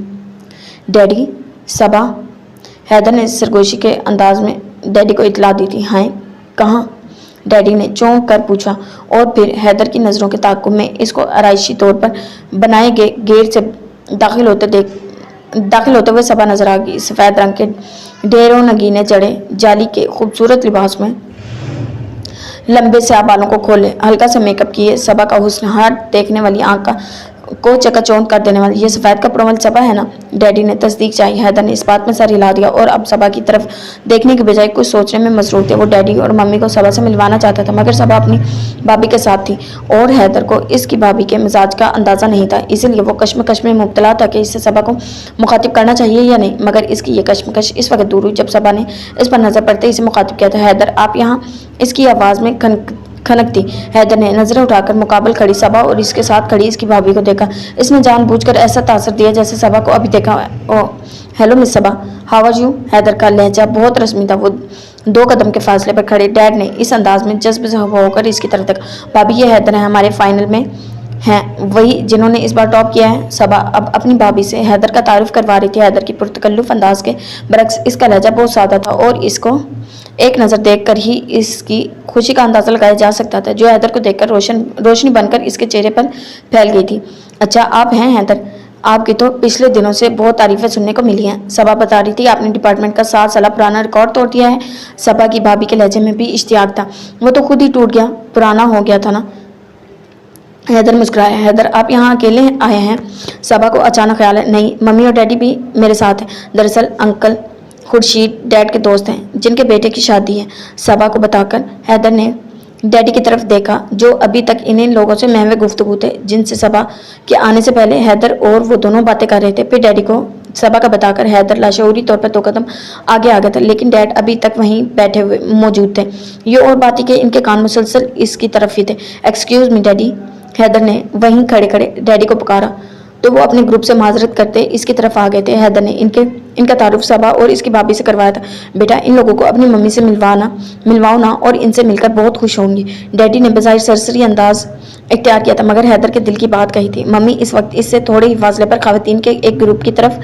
ڈیڈی؟ صبا, حیدر نے سرگوشی کے انداز میں ڈیڈی کو اطلاع دی تھی. ہائے, کہاں؟ ڈیڈی نے چونک کر پوچھا اور پھر حیدر کی نظروں کے تعاقب میں اس کو آرائشی طور پر بنائے گئے گیٹ سے داخل ہوتے ہوئے صبا نظر آ گئی. سفید رنگ کے ڈھیروں نگینے چڑھے جالی کے خوبصورت لباس میں لمبے سیاہ بالوں کو کھولے, ہلکا سا میک اپ کیے, صبا کا حسن ہر دیکھنے والی آنکھ کو چکا چوند کر دینے والی. یہ سفید کپڑوں والی صبا ہے نا؟ ڈیڈی نے تصدیق چاہی. حیدر نے اس بات میں سر ہلا دیا اور اب صبا کی طرف دیکھنے کے بجائے کچھ سوچنے میں مصروف تھے. وہ ڈیڈی اور ممی کو صبا سے ملوانا چاہتا تھا, مگر صبا اپنی بھابھی کے ساتھ تھی اور حیدر کو اس کی بھابھی کے مزاج کا اندازہ نہیں تھا. اسی لیے وہ کشمکش میں مبتلا تھا کہ اس سے صبا کو مخاطب کرنا چاہیے یا نہیں. مگر اس کی یہ کشمکش اس وقت دور ہوئی جب صبا نے اس پر نظر پڑتے اسے مخاطب کیا تھا. حیدر, آپ یہاں؟ اس کی آواز میں کھنک تھی. حیدر نے نظریں اٹھا کر مقابل کھڑی صبا اور اس کے ساتھ کھڑی اس کی بھابھی کو دیکھا. اس نے جان بوجھ کر ایسا تاثر دیا جیسے صبا کو ابھی دیکھا. Hello miss Saba, how are you? Haider کا لہجہ بہت رسمی تھا. وہ 2 قدم کے فاصلے پر کھڑے. ڈیڈ نے اس انداز میں جذب سے ہو کر اس کی طرف دیکھا. بھابھی, یہ حیدر ہیں, ہمارے فائنل میں ہیں, وہی جنہوں نے اس بار ٹاپ کیا ہے. صبا اب اپنی بھابھی سے حیدر کا تعارف کروا رہی تھی. حیدر کی پرتکلف انداز کے برعکس اس کا لہجہ بہت سادہ تھا اور اس کو ایک نظر دیکھ کر ہی اس کی خوشی کا اندازہ لگایا جا سکتا تھا جو حیدر کو دیکھ کر روشنی بن کر اس کے چہرے پر پھیل گئی تھی. اچھا, آپ ہیں حیدر؟ آپ کی تو پچھلے دنوں سے بہت تعریفیں سننے کو ملی ہیں. صبا بتا رہی تھی آپ نے ڈپارٹمنٹ کا 7 سالہ پرانا ریکارڈ توڑ دیا ہے. صبا کی بھابھی کے لہجے میں بھی اشتیاق تھا. وہ تو خود ہی ٹوٹ گیا, پرانا ہو گیا تھا نا. حیدر مسکرایا. حیدر, آپ یہاں اکیلے آئے ہیں؟ صبا کو اچانک خیال ہے, نہیں, ممی اور ڈیڈی بھی میرے ساتھ ہیں. دراصل انکل خورشید ڈیڈ کے دوست ہیں جن کے بیٹے کی شادی ہے. صبا کو بتا کر حیدر نے ڈیڈی کی طرف دیکھا جو ابھی تک انہیں لوگوں سے محو گفتگو تھے جن سے صبا کے آنے سے پہلے حیدر اور وہ دونوں باتیں کر رہے تھے. پھر ڈیڈی کو صبا کا بتا کر حیدر لاشعوری طور پر 2 قدم آگے آ گیا تھا, لیکن ڈیڈ ابھی تک وہیں بیٹھے موجود تھے. یہ اور بات کہ ان کے کان مسلسل اس کی طرف ہی تھے. Excuse me daddy. हैदर ने वहीं खड़े खड़े डैडी को पुकारा तो वो अपने ग्रुप से माजरत करते इसकी तरफ आ गए थे। हैदर ने इनका तारुफ सबा और इसकी भाभी से करवाया था। बेटा, इन लोगों को अपनी मम्मी से मिलवाओ ना और इनसे मिलकर बहुत खुश होंगी। डैडी ने बजाय सरसरी अंदाज इख्तियार किया था, मगर हैदर के दिल की बात कही थी। मम्मी इस वक्त इससे थोड़े ही फासले पर खवातीन के एक ग्रुप की तरफ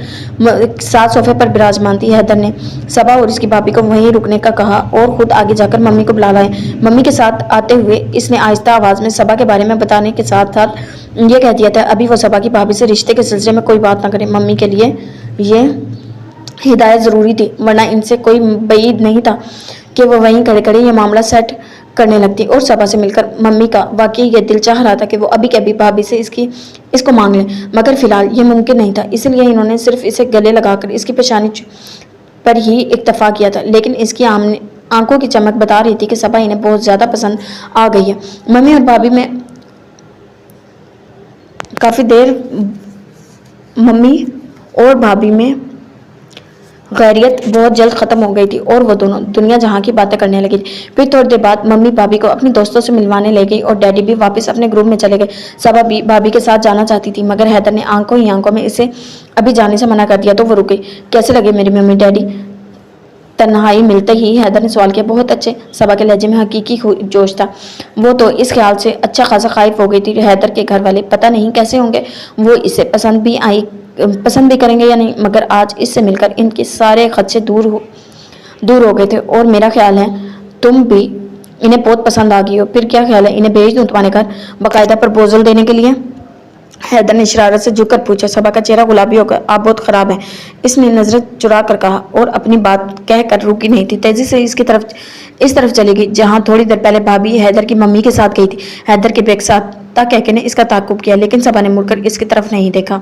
साथ सोफे पर विराजमान थी। हैदर ने सबा और इसकी भाभी को वहीं रुकने का कहा और खुद आगे जाकर मम्मी को बुला लाए। मम्मी के साथ आते हुए इसने आहिस्ता आवाज में सबा के बारे में बताने के साथ साथ ये कह दिया था, अभी वो सबा की भाभी से रिश्ते के सिलसिले में कोई बात ना करे। मम्मी के लिए ये हिदायत ज़रूरी थी, वरना इनसे कोई बईद नहीं था कि वो वहीं खड़े खड़े ये मामला सेट करने लगती और सबा से मिलकर। मम्मी का वाकई ये दिल चाह रहा था कि वो अभी के अभी भाभी से इसको मांग लें, मगर फिलहाल ये मुमकिन नहीं था। इसलिए इन्होंने सिर्फ इसे गले लगाकर इसकी पेशानी पर ही इक्तफा किया था। लेकिन इसकी आंखों की चमक बता रही थी कि सबा इन्हें बहुत ज़्यादा पसंद आ गई है। मम्मी और भाभी में काफ़ी देर मम्मी और भाभी में गैरियत बहुत जल्द ख़त्म हो गई थी और वो दोनों दुनिया जहाँ की बातें करने लगी थी। फिर थोड़ी देर बाद मम्मी भाभी को अपनी दोस्तों से मिलवाने ले गई और डैडी भी वापस अपने ग्रुप में चले गए। सबा भी भाभी के साथ जाना चाहती थी, मगर हैदर ने आंखों ही आंखों में इसे अभी जाने से मना कर दिया तो वो रुक गई। कैसे लगे मेरी मम्मी डैडी? तन्हाई मिलते ही हैदर ने सवाल किया। बहुत अच्छे। सबा के लहजे में हकीकी जोश था। वो तो इस ख्याल से अच्छा खासा खाइफ हो गई थी। हैदर के घर वाले पता नहीं कैसे होंगे, वो इसे पसंद भी करेंगे या नहीं, मगर आज इससे मिलकर इनके सारे खदशे दूर हो गए थे। और मेरा ख्याल है तुम भी इन्हें बहुत पसंद आ गई हो। फिर क्या ख्याल है, इन्हें भेज दूं तुम्हारे घर बाकायदा प्रपोजल देने के लिए? हैदर ने शरारत से झुककर पूछा। सबा का चेहरा गुलाबी होकर, आप बहुत खराब हैं, इसने नजरें चुरा कर कहा और अपनी बात कहकर रुकी नहीं थी। तेजी से इस तरफ चली गई जहां थोड़ी देर पहले भाभी हैदर की मम्मी के साथ गई थी। हैदर के बेग साथ कहके ने इसका ताकुब किया, लेकिन सबा ने मुड़कर इसकी तरफ नहीं देखा।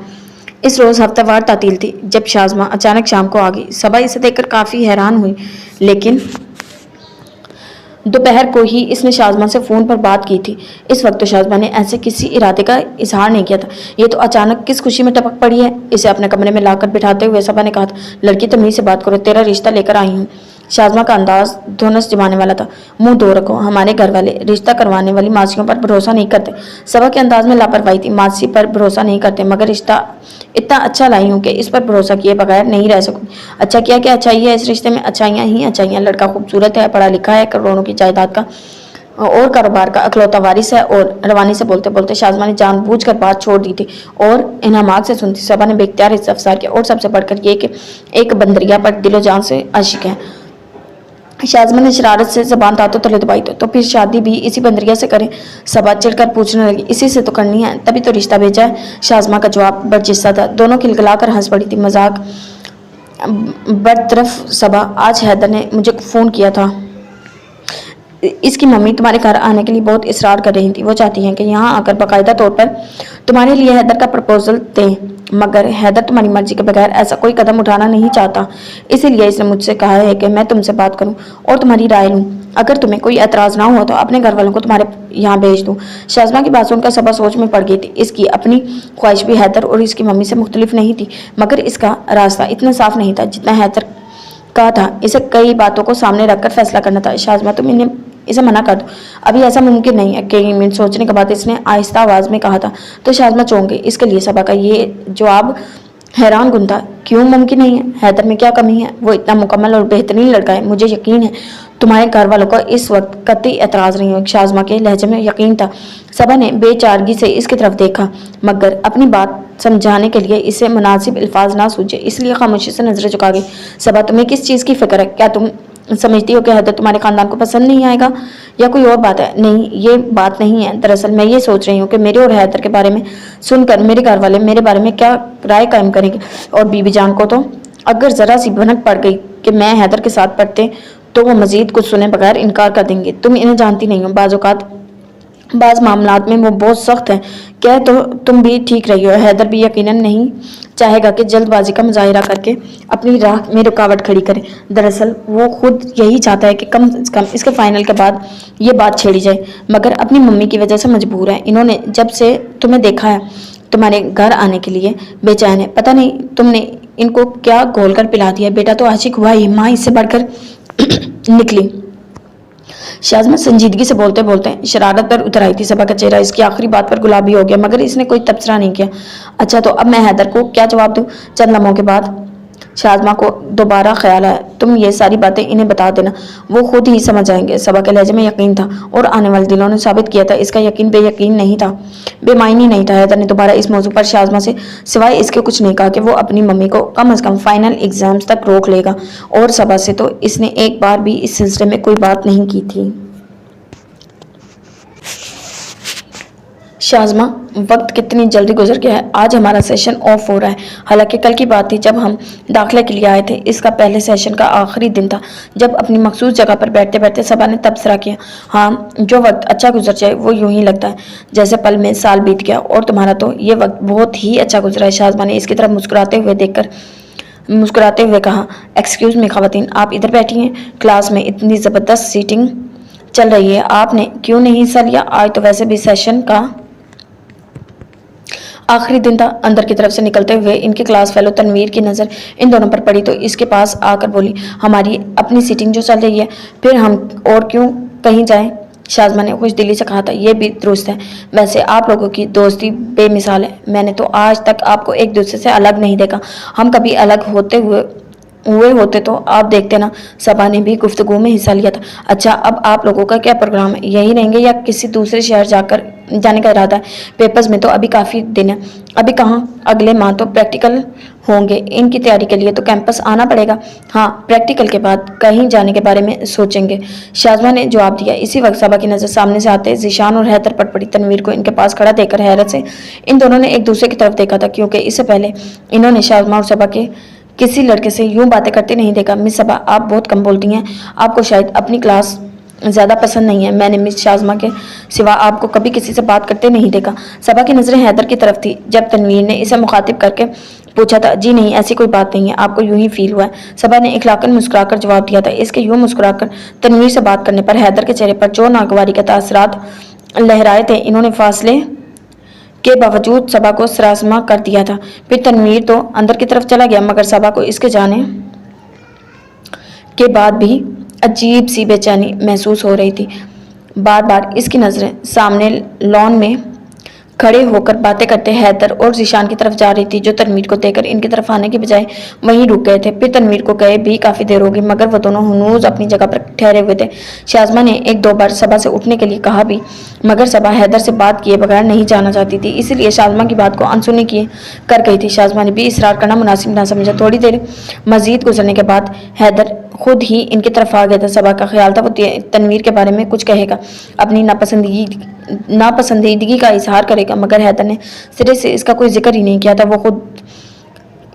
इस रोज हफ्तावार तातील थी जब शाज़मा अचानक शाम को आ गई। सबा इसे देखकर काफी हैरान हुई, लेकिन दोपहर को ही इसने शाज़मा से फ़ोन पर बात की थी। इस वक्त तो शाज़मा ने ऐसे किसी इरादे का इजहार नहीं किया था। ये तो अचानक किस खुशी में टपक पड़ी है। इसे अपने कमरे में लाकर बिठाते हुए सबा ने कहा था, लड़की तमीज़ से बात करो, तेरा रिश्ता लेकर आई हूँ। शाज़मा का अंदाज धुनस जमाने वाला था। मुंह धो रखो, हमारे घर वाले रिश्ता करवाने वाली मासियों पर भरोसा नहीं करते। सबा के अंदाज में लापरवाही थी। मासी पर भरोसा नहीं करते, मगर रिश्ता इतना अच्छा लाई हूँ कि इस पर भरोसा किए बगैर नहीं रह सकूँ। अच्छा किया कि अच्छाई है इस रिश्ते में, अच्छाइयाँ ही अच्छाइयाँ। लड़का खूबसूरत है, पढ़ा लिखा है, करोड़ों की जायदाद का और कारोबार का अकलौता वारिस है। और रवानी से बोलते बोलते शाज़मा ने जानबूझकर बात छोड़ दी थी और इनामात से सुनती। सबा ने बेख्तियार इस्तफसार किया, और सबसे बढ़कर ये कि एक बंदरिया पर दिलो जान से आशिक है। शाज़मा ने शरारत से जबान तातो तले दबाई तो फिर शादी भी इसी बंदरिया से करें? सबा चिढ़कर पूछने लगी। इसी से तो करनी है, तभी तो रिश्ता भेजा है। शाज़मा का जवाब बर्जिस्ता था। दोनों खिलखिलाकर हंस पड़ी थी। मजाक बरतरफ सबा, आज हैदर ने मुझे फ़ोन किया था। इसकी मम्मी तुम्हारे घर आने के लिए बहुत इसरार कर रही थी। वो चाहती हैं कि यहाँ आकर बाकायदा तौर पर तुम्हारे लिए हैदर का प्रपोजल दें, मगर हैदर तुम्हारी मर्जी के बगैर ऐसा कोई कदम उठाना नहीं चाहता। इसीलिए इसने मुझसे कहा है कि मैं तुमसे बात करूं और तुम्हारी राय लूं। अगर तुम्हें कोई एतराज़ ना हो तो अपने घर वालों को तुम्हारे यहाँ भेज दूं। शाज़मा की बात सुनकर सबा सोच में पड़ गई थी। इसकी अपनी ख्वाहिश भी हैदर और इसकी मम्मी से मुख्तलिफ नहीं थी, मगर इसका रास्ता इतना साफ नहीं था जितना हैदर का था। इसे कई बातों को सामने रखकर फैसला करना था। शाज़मा, तुम इसे मना कर दो, अभी ऐसा मुमकिन नहीं है। कई मिनट सोचने के बाद इसने आहिस्ता आवाज़ में कहा था। तो शाज़मा चौंक गई। इसके लिए सबा का ये जवाब हैरान कुन था। क्यों मुमकिन नहीं है? हैदर में क्या कमी है? वो इतना मुकम्मल और बेहतरीन लड़का है। मुझे यकीन है तुम्हारे घर वालों को इस वक्त कतई एतराज़ नहीं हो। शाज़मा के लहजे में यकीन था। सबा ने बेचारगी से इसकी तरफ देखा, मगर अपनी बात समझाने के लिए इसे मुनासिब अल्फाज ना सूझे, इसलिए खामोशी से नजरें झुका गई। सबा, तुम्हें किस चीज़ की फिक्र है? क्या तुम समझती हो कि हैदर तुम्हारे खानदान को पसंद नहीं आएगा, या कोई और बात है? नहीं, ये बात नहीं है। दरअसल मैं ये सोच रही हूँ कि मेरे और हैदर के बारे में सुनकर मेरे घर वाले मेरे बारे में क्या राय कायम करेंगे। और बीबी जान को तो अगर ज़रा सी भनक पड़ गई कि मैं हैदर के साथ पढ़ते तो वो मजीद कुछ सुने बगैर इनकार कर देंगे। तुम इन्हें जानती नहीं हो, बाज़ मामलात में वो बहुत सख्त है। कह तो तुम भी ठीक रही हो, हैदर भी यकीनन नहीं चाहेगा कि जल्दबाजी का मुजाहिरा करके अपनी राह में रुकावट खड़ी करे। दरअसल वो खुद यही चाहता है कि कम से कम इसके फाइनल के बाद ये बात छेड़ी जाए, मगर अपनी मम्मी की वजह से मजबूर है। इन्होंने जब से तुम्हें देखा है तुम्हारे घर आने के लिए बेचैन है। पता नहीं तुमने इनको क्या घोल कर पिला दिया। बेटा तो आशिक हुआ ही, माँ इससे बढ़कर निकली। शाज़मा संजीदगी से बोलते बोलते शरारत पर उतर आई थी। सबा का चेहरा इसकी आखिरी बात पर गुलाबी हो गया, मगर इसने कोई तबसरा नहीं किया। अच्छा, तो अब मैं हैदर को क्या जवाब दूँ? चंद लम्हों के बाद शाज़मा को दोबारा ख्याल आया, तुम ये सारी बातें इन्हें बता देना, वो खुद ही समझ जाएंगे। सबा के लहजे में यकीन था और आने वाले दिनों ने साबित किया था इसका यकीन बेयकीन नहीं था, बेमायनी नहीं था। हैदर ने दोबारा इस मौजू पर शाज़मा से सिवाय इसके कुछ नहीं कहा कि वो अपनी मम्मी को कम से कम फाइनल एग्जाम्स तक रोक लेगा, और सबा से तो इसने एक बार भी इस सिलसिले में कोई बात नहीं की थी। शाज़मा, वक्त कितनी जल्दी गुजर गया है। आज हमारा सेशन ऑफ हो रहा है। हालांकि कल की बात थी जब हम दाखिले के लिए आए थे। इसका पहले सेशन का आखिरी दिन था जब अपनी मखसूस जगह पर बैठते बैठते सबा ने तबसरा किया, हाँ, जो वक्त अच्छा गुजर जाए वो यूं ही लगता है जैसे पल में साल बीत गया, और तुम्हारा तो ये वक्त बहुत ही अच्छा गुजरा है। शाज़मा ने इसकी तरफ मुस्कुराते हुए कहा, एक्सक्यूज़ मी ख़वातीन, आप इधर बैठी हैं। क्लास में इतनी ज़बरदस्त सीटिंग चल रही है, आपने क्यों नहीं हिस्सा लिया? आज तो वैसे भी सेशन का आखिरी दिन था। अंदर की तरफ से निकलते हुए इनकी क्लास फेलो तनवीर की नज़र इन दोनों पर पड़ी तो इसके पास आकर बोली, हमारी अपनी सीटिंग जो चल रही है, फिर हम और क्यों कहीं जाएं? शाज़मा ने खुश दिली से कहा था, ये भी दुरुस्त है। वैसे आप लोगों की दोस्ती बेमिसाल है। मैंने तो आज तक आपको एक दूसरे से अलग नहीं देखा। हम कभी अलग हुए होते तो आप देखते ना। सबा ने भी गुफ्तगू में हिस्सा लिया था। अच्छा, अब आप लोगों का क्या प्रोग्राम है? यही रहेंगे या किसी दूसरे शहर जाने का इरादा है? पेपर्स में तो अभी काफ़ी दिन है। अभी कहाँ, अगले माह तो प्रैक्टिकल होंगे। इनकी तैयारी के लिए तो कैंपस आना पड़ेगा। हाँ, प्रैक्टिकल के बाद कहीं जाने के बारे में सोचेंगे, शाज़मा ने जवाब दिया। इसी वक्त सबा की नज़र सामने से आते ज़ीशान और हैदर पट पड़ी। तनवीर को इनके पास खड़ा देखकर हैरत से इन दोनों ने एक दूसरे की तरफ देखा था, क्योंकि इससे पहले इन्होंने शाज़मा और सबा के किसी लड़के से यूं बातें करते नहीं देखा। मिस सबा, आप बहुत कम बोलती हैं। आपको शायद अपनी क्लास ज़्यादा पसंद नहीं है। मैंने मिस शाज़मा के सिवा आपको कभी किसी से बात करते नहीं देखा। सबा की नज़रें हैदर की तरफ थी जब तनवीर ने इसे मुखातिब करके पूछा था। जी नहीं, ऐसी कोई बात नहीं है, आपको यूं ही फील हुआ है। सबा ने इखलाकन मुस्कुराकर जवाब दिया था। इसके यूं मुस्कुराकर तनवीर से बात करने पर हैदर के चेहरे पर जो नागवारी के तासरात लहराए थे, इन्होंने फासले के बावजूद सबा को सरासमा कर दिया था। फिर तनवीर तो अंदर की तरफ चला गया, मगर सबा को इसके जाने के बाद भी अजीब सी बेचैनी महसूस हो रही थी। बार बार इसकी नज़रें सामने लॉन में खड़े होकर बातें करते हैदर और ज़ीशान की तरफ जा रही थी, जो तनवीर को देखकर इनकी तरफ आने के बजाय वहीं रुक गए थे। फिर तनवीर को गए भी काफ़ी देर होगी, मगर वो दोनों हनूज अपनी जगह पर ठहरे हुए थे। शाज़मा ने एक दो बार सबा से उठने के लिए कहा भी, मगर सबा हैदर से बात किए बगैर नहीं जाना चाहती थी, इसलिए शाज़मा की बात को अनसुनी किए कर गई थी। शाज़मा ने भी इसरार करना मुनासिब ना समझा। थोड़ी देर मजीद गुजरने के बाद हैदर खुद ही इनकी तरफ आ गया था। सबा का ख्याल था वो तनवीर के बारे में कुछ कहेगा, अपनी नापसंदीदगी का इजहार करेगा, मगर हैदर ने सिरे से इसका कोई जिक्र ही नहीं किया था। वो खुद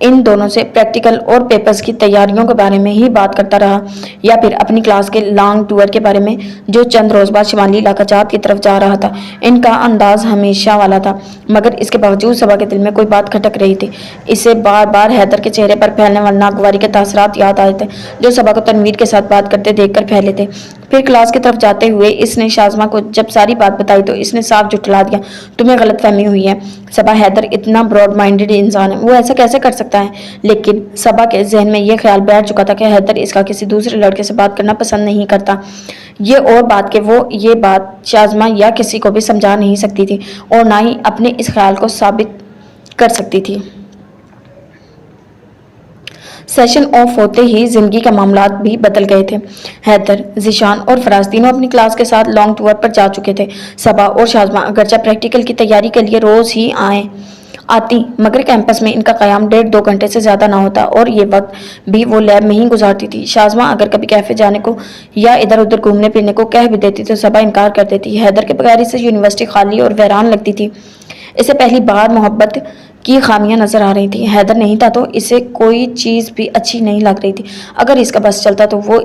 इन दोनों से प्रैक्टिकल और पेपर्स की तैयारियों के बारे में ही बात करता रहा, या फिर अपनी क्लास के लॉन्ग टूर के बारे में जो चंद रोज बाद शिमाली इलाका जात की तरफ जा रहा था। इनका अंदाज हमेशा वाला था, मगर इसके बावजूद सबा के दिल में कोई बात खटक रही थी। इसे बार बार हैदर के चेहरे पर फैलने वाले नागवारी के तासरात याद आए थे, जो सबा को तनवीर के साथ बात करते देखकर फैले थे। फिर क्लास की तरफ जाते हुए इसने शाज़मा को जब सारी बात बताई तो इसने साफ जुटला दिया, तुम्हें गलतफहमी हुई है। सबा, हैदर इतना ब्रॉड माइंडेड इंसान है, वो ऐसा कैसे कर सकता है? लेकिन सबा के जहन में यह ख्याल बैठ चुका था कि हैदर इसका किसी दूसरे लड़के से बात करना पसंद नहीं करता। ये और बात कि वो ये बात शाज़मा या किसी को भी समझा नहीं सकती थी, और ना ही अपने इस ख्याल को साबित कर सकती थी। सेशन ऑफ होते ही जिंदगी का मामलात भी बदल गए थे। हैदर, ज़ीशान और फराज तीनों अपनी क्लास के साथ लॉन्ग टूर पर जा चुके थे। सबा और शाज़मा अगरचे प्रैक्टिकल की तैयारी के लिए रोज़ ही आती, मगर कैंपस में इनका क़याम 1.5-2 घंटे से ज़्यादा ना होता, और ये वक्त भी वो लैब में ही गुजारती थी। शाज़मा अगर कभी कैफ़े जाने को या इधर उधर घूमने फिरने को कह भी देती तो सबा इनकार कर देती। हैदर के बगैर इसे यूनिवर्सिटी खाली और वीरान लगती थी। इसे पहली बार मोहब्बत की खामियां नजर आ रही थी। हैदर नहीं था तो इसे कोई चीज़ भी अच्छी नहीं लग रही थी। अगर इसका बस चलता तो वो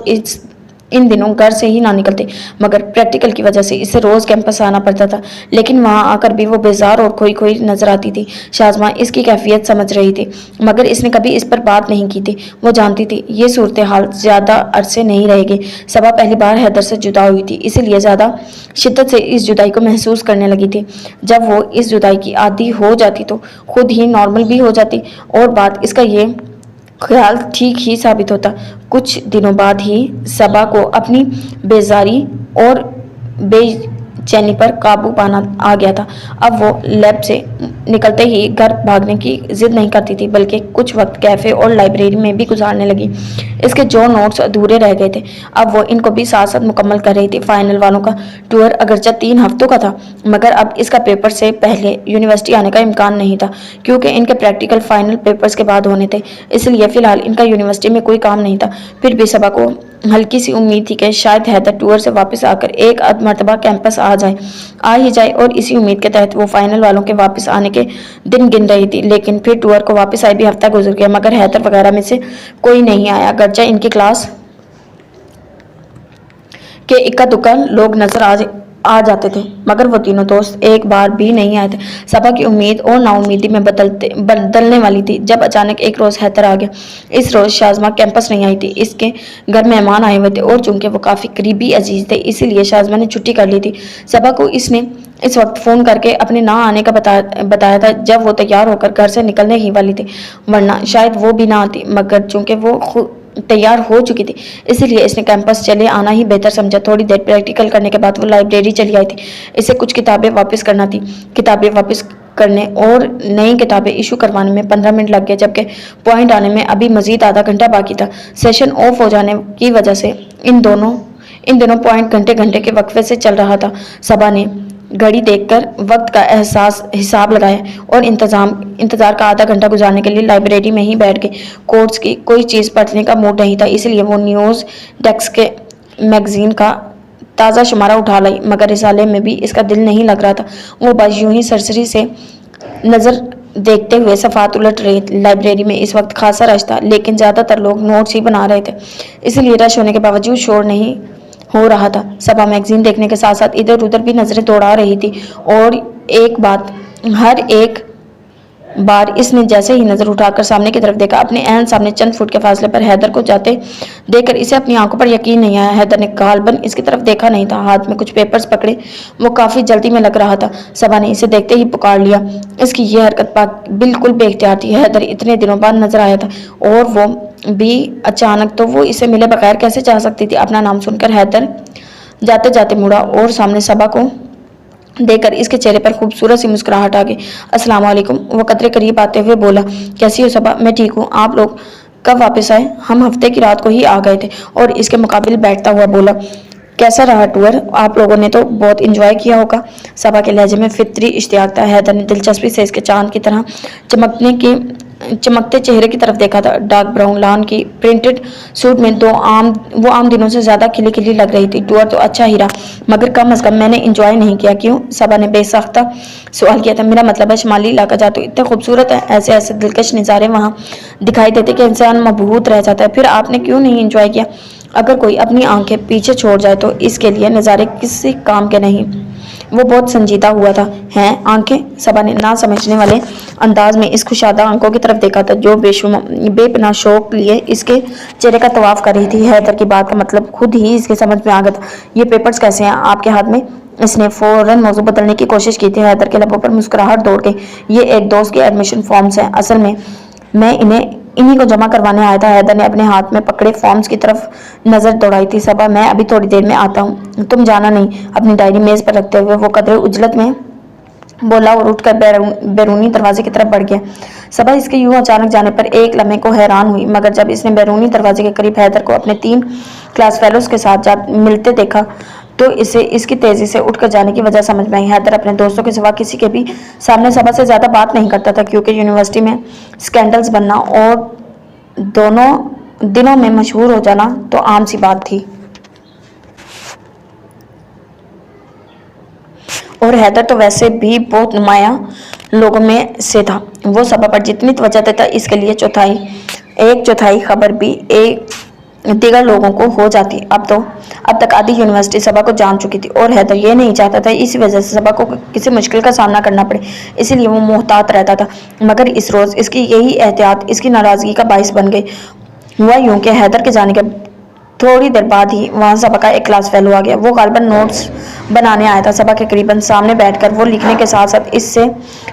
इन दिनों घर से ही ना निकलते, मगर प्रैक्टिकल की वजह से इसे रोज़ कैंपस आना पड़ता था। लेकिन वहाँ आकर भी वो बेजार और खोई खोई नजर आती थी। शाज़मा इसकी कैफियत समझ रही थी, मगर इसने कभी इस पर बात नहीं की थी। वो जानती थी ये सूरत हाल ज़्यादा अरसे नहीं रहेगी। सबा पहली बार हैदर से जुदा हुई थी, इसीलिए ज़्यादा शिद्दत से इस जुदाई को महसूस करने लगी थी। जब वो इस जुदाई की आदी हो जाती तो खुद ही नॉर्मल भी हो जाती। और बात इसका ये ख्याल ठीक ही साबित होता। कुछ दिनों बाद ही सबा को अपनी बेजारी और बेचैनी पर काबू पाना आ गया था। अब वो लैब से निकलते ही घर भागने की जिद नहीं करती थी, बल्कि कुछ वक्त कैफे और लाइब्रेरी में भी गुजारने लगी। इसके जो नोट्स अधूरे रह गए थे, अब वो इनको भी साथ साथ मुकम्मल कर रही थी। फाइनल वालों का टूर अगरचे 3 हफ्तों का था, मगर अब इसका पेपर से पहले यूनिवर्सिटी आने का इम्कान नहीं था, क्योंकि इनके प्रैक्टिकल फाइनल पेपर्स के बाद होने थे। इसलिए फिलहाल इनका यूनिवर्सिटी में कोई काम नहीं था। फिर भी सबा को हल्की सी उम्मीद थी कि शायद हैदर टूर से वापस आकर एक आध मरतबा कैंपस आ ही जाए, और इसी उम्मीद के तहत वो फाइनल वालों के वापस आने के दिन गिन रही थी। लेकिन फिर टूर को वापस आए भी हफ्ता गुजर गया, मगर हैदर वगैरह में से कोई नहीं आया। गर्चा इनकी क्लास के इक्का दुक्का लोग नजर आ जाते थे, मगर वो तीनों दोस्त एक बार भी नहीं आए थे। सबा की उम्मीद और नाउम्मीदी में बदलने वाली थी जब अचानक एक रोज हैदर आ गया। इस रोज शाज़मा कैंपस नहीं आई थी। इसके घर मेहमान आए हुए थे, और चूंकि वो काफी करीबी अजीज थे, इसीलिए शाज़मा ने छुट्टी कर ली थी। सबा को इसने इस वक्त फोन करके अपने ना आने का बताया था, जब वो तैयार होकर घर से निकलने ही वाली थी, वरना शायद वो भी ना आती। मगर चूंकि वो तैयार हो चुकी थी, इसीलिए इसने कैंपस चले आना ही बेहतर समझा। थोड़ी देर प्रैक्टिकल करने के बाद वो लाइब्रेरी चली आई थी। इसे कुछ किताबें वापस करना थी। किताबें वापस करने और नई किताबें इशू करवाने में 15 मिनट लग गए, जबकि पॉइंट आने में अभी मजीद आधा घंटा बाकी था। सेशन ऑफ हो जाने की वजह से इन दिनों पॉइंट घंटे घंटे के वक्फे से चल रहा था। सबा ने घड़ी देखकर वक्त का हिसाब लगाया और इंतजार का आधा घंटा गुजारने के लिए लाइब्रेरी में ही बैठ गई। कोर्स की कोई चीज़ पढ़ने का मूड नहीं था, इसलिए वो न्यूज़ डेस्क के मैगजीन का ताज़ा शुमारा उठा लाई, मगर रिसाले में भी इसका दिल नहीं लग रहा था। वो बस यूं ही सरसरी से नज़र देखते हुए सफ़ात उलट रही। लाइब्रेरी में इस वक्त खासा रश था, लेकिन ज़्यादातर लोग नोट्स ही बना रहे थे, इसलिए रश होने के बावजूद शोर नहीं हो रहा था। सबा मैगजीन देखने के साथ साथ इधर उधर भी नजरें दौड़ा रही थी, और हर एक बार इसने जैसे ही नजर उठाकर सामने की तरफ देखा, अपने एहन सामने चंद फुट के फासले पर हैदर को जाते देखकर इसे अपनी आंखों पर यकीन नहीं आया। हैदर ने गालबन इसकी तरफ देखा नहीं था, हाथ में कुछ पेपर्स पकड़े वो काफी जल्दी में लग रहा था। सबा ने इसे देखते ही पुकार लिया। इसकी ये हरकत पाक बिल्कुल बेख्तियार थी। हैदर इतने दिनों बाद नजर आया था, और वो भी अचानक, तो वो इसे मिले बगैर कैसे चाह सकती थी। अपना नाम सुनकर हैदर जाते जाते मुड़ा और सामने सबा को देखकर इसके चेहरे पर खूबसूरत सी मुस्कुराहट आ गई। अस्सलाम वालेकुम, वो कतरे करीब आते हुए बोला। कैसी हो सबा? मैं ठीक हूँ। आप लोग कब वापस आए? हम हफ्ते की रात को ही आ गए थे। और इसके मुकाबिल बैठता हुआ बोला, कैसा रहा टूर? आप लोगों ने तो बहुत इंजॉय किया होगा। सबा के लहजे में फितरी इश्तियाक था। हैदर ने दिलचस्पी से इसके चांद की तरह चमकते चेहरे की तरफ देखा था। डार्क ब्राउन लान की प्रिंटेड सूट में वो आम दिनों से ज्यादा खिली खिली लग रही थी। टूर तो अच्छा ही रहा, मगर कम अज कम मैंने इंजॉय नहीं किया। क्यों? सबा ने बेसाख्ता सवाल किया था। मेरा मतलब है शुमाली इलाका जा तो इतने खूबसूरत है, ऐसे ऐसे दिलकश नज़ारे वहाँ दिखाई देते कि इंसान मबहूत रह जाता है। फिर आपने क्यों नहीं इंजॉय किया? अगर कोई अपनी आंखें पीछे छोड़ जाए तो इसके लिए नज़ारे किसी काम के नहीं। वो बहुत संजीदा हुआ था। हैं आंखें? सबा ने ना समझने वाले अंदाज में इस खुशादा आंखों की तरफ देखा था, जो बेपनाह शौक लिए इसके चेहरे का तवाफ कर रही थी। हैदर की बात का मतलब खुद ही इसके समझ में आ गया था। ये पेपर्स कैसे हैं आपके हाथ में? इसने फौरन मौजू बदलने की कोशिश की थी। हैदर के लबों पर मुस्कुराहट दौड़ गई। ये एक दोस्त के एडमिशन फॉर्म्स हैं, असल में मैं इन्हीं को जमा करवाने आया था। हैदर ने अपने हाथ में पकड़े फॉर्म्स की तरफ नजर दौड़ाई थी। सबा, मैं अभी थोड़ी देर में आता हूँ, तुम जाना नहीं। अपनी डायरी मेज पर रखते हुए वो कदरे उजलत में बोला और उठकर बैरूनी दरवाजे की तरफ बढ़ गया। सबा इसके यूं अचानक जाने पर एक लम्हे को हैरान हुई, मगर जब इसने बैरूनी दरवाजे के करीब हैदर को अपने 3 क्लास फेलोज के साथ मिलते देखा तो इसे इसकी तेजी से उठकर जाने की वजह समझ में आई। हैदर अपने दोस्तों के सिवा किसी के भी सामने सबा से ज्यादा बात नहीं करता था, क्योंकि यूनिवर्सिटी में स्कैंडल्स बनना और दोनों दिनों में मशहूर हो जाना तो आम सी बात थी। और हैदर तो वैसे भी बहुत नुमाया लोगों में से था। वो सबा पर जितनी तवज्जो देता, इसके लिए एक चौथाई खबर भी एक दीगर लोगों को हो जाती। अब तक आधी यूनिवर्सिटी सबा को जान चुकी थी, और हैदर ये नहीं चाहता था इसी वजह से सबा को किसी मुश्किल का सामना करना पड़े, इसीलिए वो मोहतात रहता था। मगर इस रोज इसकी यही एहतियात इसकी नाराजगी का बाइस बन गई। हुआ यूं कि हैदर के जाने के थोड़ी देर बाद ही वहाँ सबा का एक क्लास फेलो आ गया। वो गालिबन नोट्स बनाने आया था। सबा के करीबन सामने बैठकर वो लिखने के साथ साथ इससे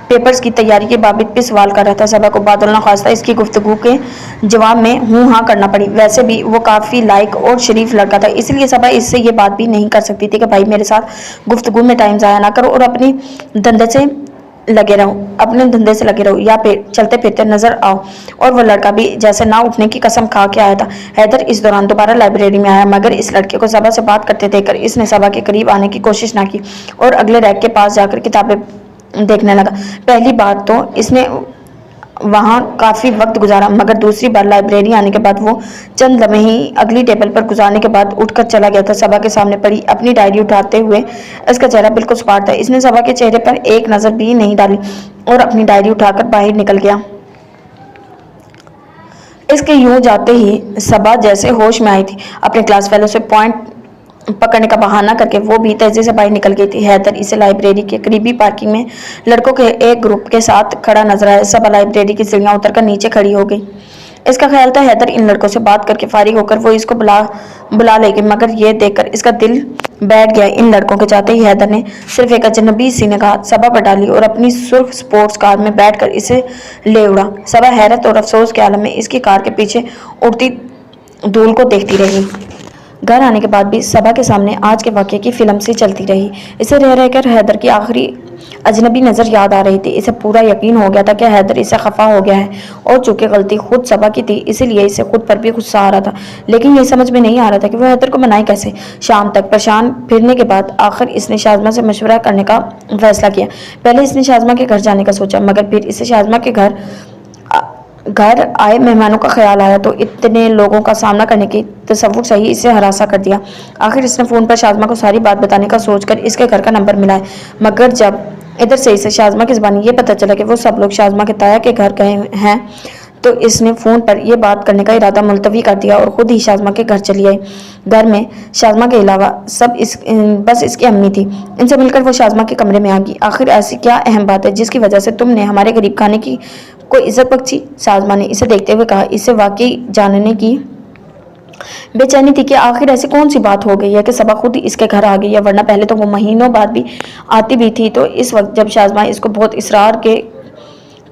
पेपर्स की तैयारी के बाबत भी सवाल कर रहा था। सबा को बादल नाख्वास्ता इसकी गुफ्तगू के जवाब में हूँ हाँ करना पड़ी। वैसे भी वो काफ़ी लाइक और शरीफ लड़का था, इसलिए सबा इससे ये बात भी नहीं कर सकती थी कि भाई मेरे साथ गुफ्तगू में टाइम ज़ाया ना करो और अपनी धंधे से लगे रहो या फिर चलते फिरते नजर आओ। और वो लड़का भी जैसे ना उठने की कसम खा के आया था। हैदर इस दौरान दोबारा लाइब्रेरी में आया, मगर इस लड़के को सबा से बात करते देखकर इसने सबा के करीब आने की कोशिश ना की और अगले रैक के पास जाकर किताबें देखने लगा। पहली बार तो इसने वहाँ काफ़ी वक्त गुजारा, मगर दूसरी बार लाइब्रेरी आने के बाद वो चंद लम्हे ही अगली टेबल पर गुजारने के बाद उठकर चला गया था। सबा के सामने पड़ी अपनी डायरी उठाते हुए इसका चेहरा बिल्कुल सपाट था। इसने सबा के चेहरे पर एक नज़र भी नहीं डाली और अपनी डायरी उठाकर बाहर निकल गया। इसके यूं जाते ही सबा जैसे होश में आई थी। अपने क्लास फेलो से पॉइंट पकड़ने का बहाना करके वो भी तेजी से बाहर निकल गई थी। हैदर इसे लाइब्रेरी के करीबी पार्किंग में लड़कों के एक ग्रुप के साथ खड़ा नजर आया। सबा लाइब्रेरी की सीढ़ियां उतरकर नीचे खड़ी हो गई। इसका ख्याल था हैदर इन लड़कों से बात करके फारिग होकर वो इसको बुला लेगी, मगर ये देखकर इसका दिल बैठ गया। इन लड़कों के जाते ही हैदर ने सिर्फ एक अजनबी सी निगाह सबा पर डाली और अपनी सुर्ख स्पोर्ट्स कार में बैठकर इसे ले उड़ा। सबा हैरत और अफसोस के आलम में इसकी कार के पीछे उड़ती धूल को देखती रही। घर आने के बाद भी सबा के सामने आज के वाक़े की फिल्म सी चलती रही। इसे रह रहकर हैदर की आखिरी अजनबी नज़र याद आ रही थी। इसे पूरा यकीन हो गया था कि हैदर इससे खफा हो गया है और चूंकि गलती खुद सबा की थी, इसीलिए इसे खुद पर भी गुस्सा आ रहा था। लेकिन ये समझ में नहीं आ रहा था कि वह हैदर को मनाए कैसे। शाम तक परेशान फिरने के बाद आखिर इसने शाज़मा से मशवरा करने का फैसला किया। पहले इसने शाज़मा के घर जाने का सोचा, मगर फिर इसे शाज़मा के घर आए मेहमानों का ख्याल आया तो इतने लोगों का सामना करने की तसव्वुर सही इसे हरासा कर दिया। आखिर इसने फ़ोन पर शाज़मा को सारी बात बताने का सोचकर इसके घर का नंबर मिलाया, मगर जब इधर से इसे शाज़मा की ज़बानी ये पता चला कि वो सब लोग शाज़मा के ताया के घर गए हैं, तो इसने फ़ोन पर यह बात करने का इरादा मुलतवी कर दिया और ख़ुद ही शाज़मा के घर चली आई। घर में शाज़मा के अलावा बस इसकी अम्मी थी। इनसे मिलकर वो शाज़मा के कमरे में आ गई। आखिर ऐसी क्या अहम बात है जिसकी वजह से तुमने हमारे गरीब खाने की कोई इज्जत बख्शी? शाज़मा ने इसे देखते हुए कहा। इसे वाकई जानने की बेचैनी थी कि आखिर ऐसी कौन सी बात हो गई है कि सबा खुद इसके घर आ गई है, वरना पहले तो वो महीनों बाद भी आती भी थी। तो इस वक्त जब शाज़मा इसको बहुत इसरार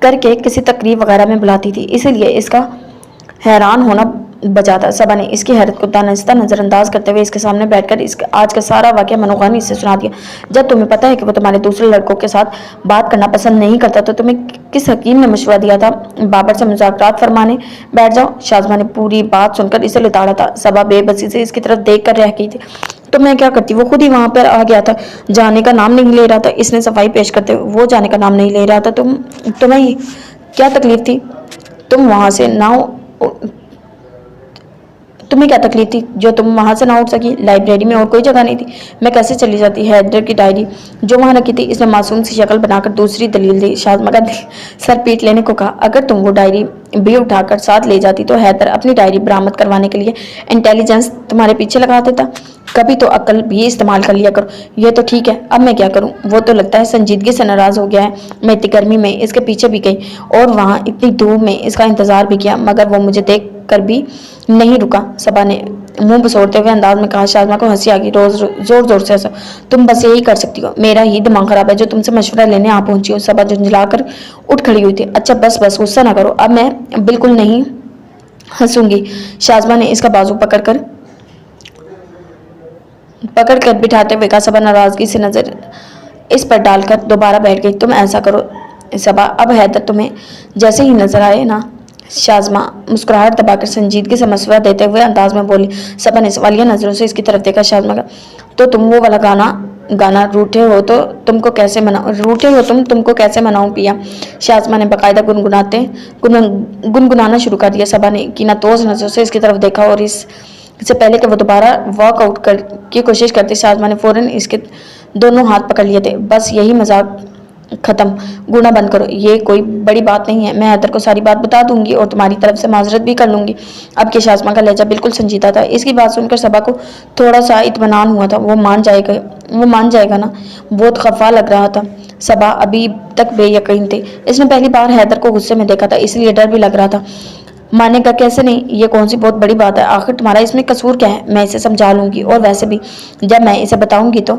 करके किसी तकरीब वगैरह में बुलाती थी, इसीलिए इसका हैरान होना बचा था। सबा ने इसकी हैरत को दानिस्ता नज़रअंदाज करते हुए इसके सामने बैठकर इसका आज का सारा वाक़या मनोगानी से सुना दिया। जब तुम्हें पता है कि वो तुम्हारे दूसरे लड़कों के साथ बात करना पसंद नहीं करता, तो तुम्हें किस हकीम ने मशवरा दिया था बाबर से मुज़ाकरात फरमाने बैठ जाओ? शाज़मा ने पूरी बात सुनकर इसे लिताड़ा था। सबा बेबसी से इसकी तरफ देख कर रह गई थी। तो मैं क्या करती, वो खुद ही वहाँ पर आ गया था, जाने का नाम नहीं ले रहा था। इसने सफाई पेश करते हुए, वो जाने का नाम नहीं ले रहा था। तुम्हें क्या तकलीफ थी? तुम्हें क्या तकलीफ थी जो तुम वहाँ से ना उठ सकी? लाइब्रेरी में और कोई जगह नहीं थी, मैं कैसे चली जाती? हैदर की डायरी जो वहाँ रखी थी, इसने मासूम सी शक्ल बनाकर दूसरी दलील दी। शाज़मा का सर पीट लेने को कहा। अगर तुम वो डायरी भी उठाकर साथ ले जाती तो हैदर अपनी डायरी बरामद करवाने के लिए इंटेलिजेंस तुम्हारे पीछे लगा देता। कभी तो अक्ल भी इस्तेमाल कर लिया करो। ये तो ठीक है, अब मैं क्या करूं? वो तो लगता है संजीदगी से नाराज़ हो गया है। मैं इतनी गर्मी में इसके पीछे भी गई और वहाँ इतनी धूप में इसका इंतज़ार भी किया, मगर वो मुझे देख कर भी नहीं रुका। सबा ने मुंह बसोड़ते हुए अंदाज में कहा। शाज़मा को हंसी आ गई। रोज जोर जोर से हंसा। तुम बस यही कर सकती हो, मेरा ही दिमाग खराब है जो तुमसे मशवरा लेने आ पहुंची हो। सबा झुंझलाकर उठ खड़ी हुई थी। अच्छा बस गुस्सा ना करो, अब मैं बिल्कुल नहीं हंसूंगी। शाज़मा ने इसका बाजू पकड़ कर बिठाते हुए कहा। सबा नाराजगी से नजर इस पर डालकर दोबारा बैठ गई। तुम ऐसा करो सबा, अब हैदर तुम्हें जैसे ही नजर आए ना। शाज़मा मुस्कुराहट दबाकर संजीदगी से मशवरा देते हुए अंदाज में बोली। सबा ने सवालिया नजरों से इसकी तरफ देखा। शाज़मा का, तो तुम वो वाला गाना रूठे हो तुमको कैसे मनाऊं पिया? शाज़मा ने बाकायदा गुनगुनाना शुरू कर दिया। सबा ने कीनातोज़ नजरों से इसकी तरफ देखा और इससे पहले कि वो दोबारा वॉकआउट की कोशिश करती, शाज़मा ने फौरन इसके दोनों हाथ पकड़ लिए थे। बस यही मजाक खत्म, गुना बंद करो, ये कोई बड़ी बात नहीं है। मैं हैदर को सारी बात बता दूंगी और तुम्हारी तरफ से माजरत भी कर लूंगी। अब के शाज़मा का लहजा बिल्कुल संजीदा था। इसकी बात सुनकर सबा को थोड़ा सा इत्मीनान हुआ था। वो मान जाएगा ना? बहुत खफा लग रहा था। सबा अभी तक बेयकीन थी। इसने पहली बार हैदर को गुस्से में देखा था, इसलिए डर भी लग रहा था। مانے گا کیسے نہیں، یہ کون سی بہت بڑی بات ہے، آخر تمہارا اس میں قصور کیا ہے؟ میں اسے سمجھا لوں گی، اور ویسے بھی جب میں اسے بتاؤں گی تو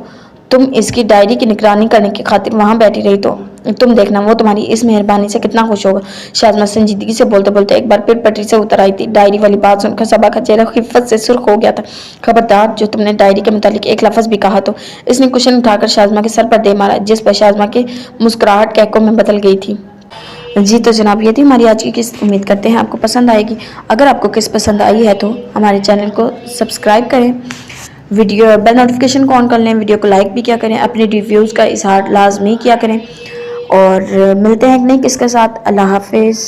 تم اس کی ڈائری کی نگرانی کرنے کی خاطر وہاں بیٹھی رہی تو تم دیکھنا وہ تمہاری اس مہربانی سے کتنا خوش ہوگا۔ شازمہ سنجیدگی سے بولتے بولتے ایک بار پھر پٹری سے اتر آئی تھی۔ ڈائری والی بات سن کر صبا کا چہرہ خفت سے سرخ ہو گیا تھا۔ خبردار، جو تم نے ڈائری کے متعلق ایک لفظ بھی کہا تو۔ اس نے کشن اٹھا کر شازمہ کے سر پر دے مارا، جس پر شازمہ کی مسکراہٹ کہکوں میں بدل گئی تھی۔ جی تو جناب، یہ تھی ہماری آج کی قسط۔ امید کرتے ہیں آپ کو پسند آئے گی۔ اگر آپ کو قسط پسند آئی ہے تو ہمارے چینل کو سبسکرائب کریں، ویڈیو بیل نوٹیفیکیشن کو آن کر لیں، ویڈیو کو لائک بھی کیا کریں، اپنے ریویوز کا اظہار لازمی کیا کریں، اور ملتے ہیں ایک نئی قسط کے ساتھ۔ اللہ حافظ۔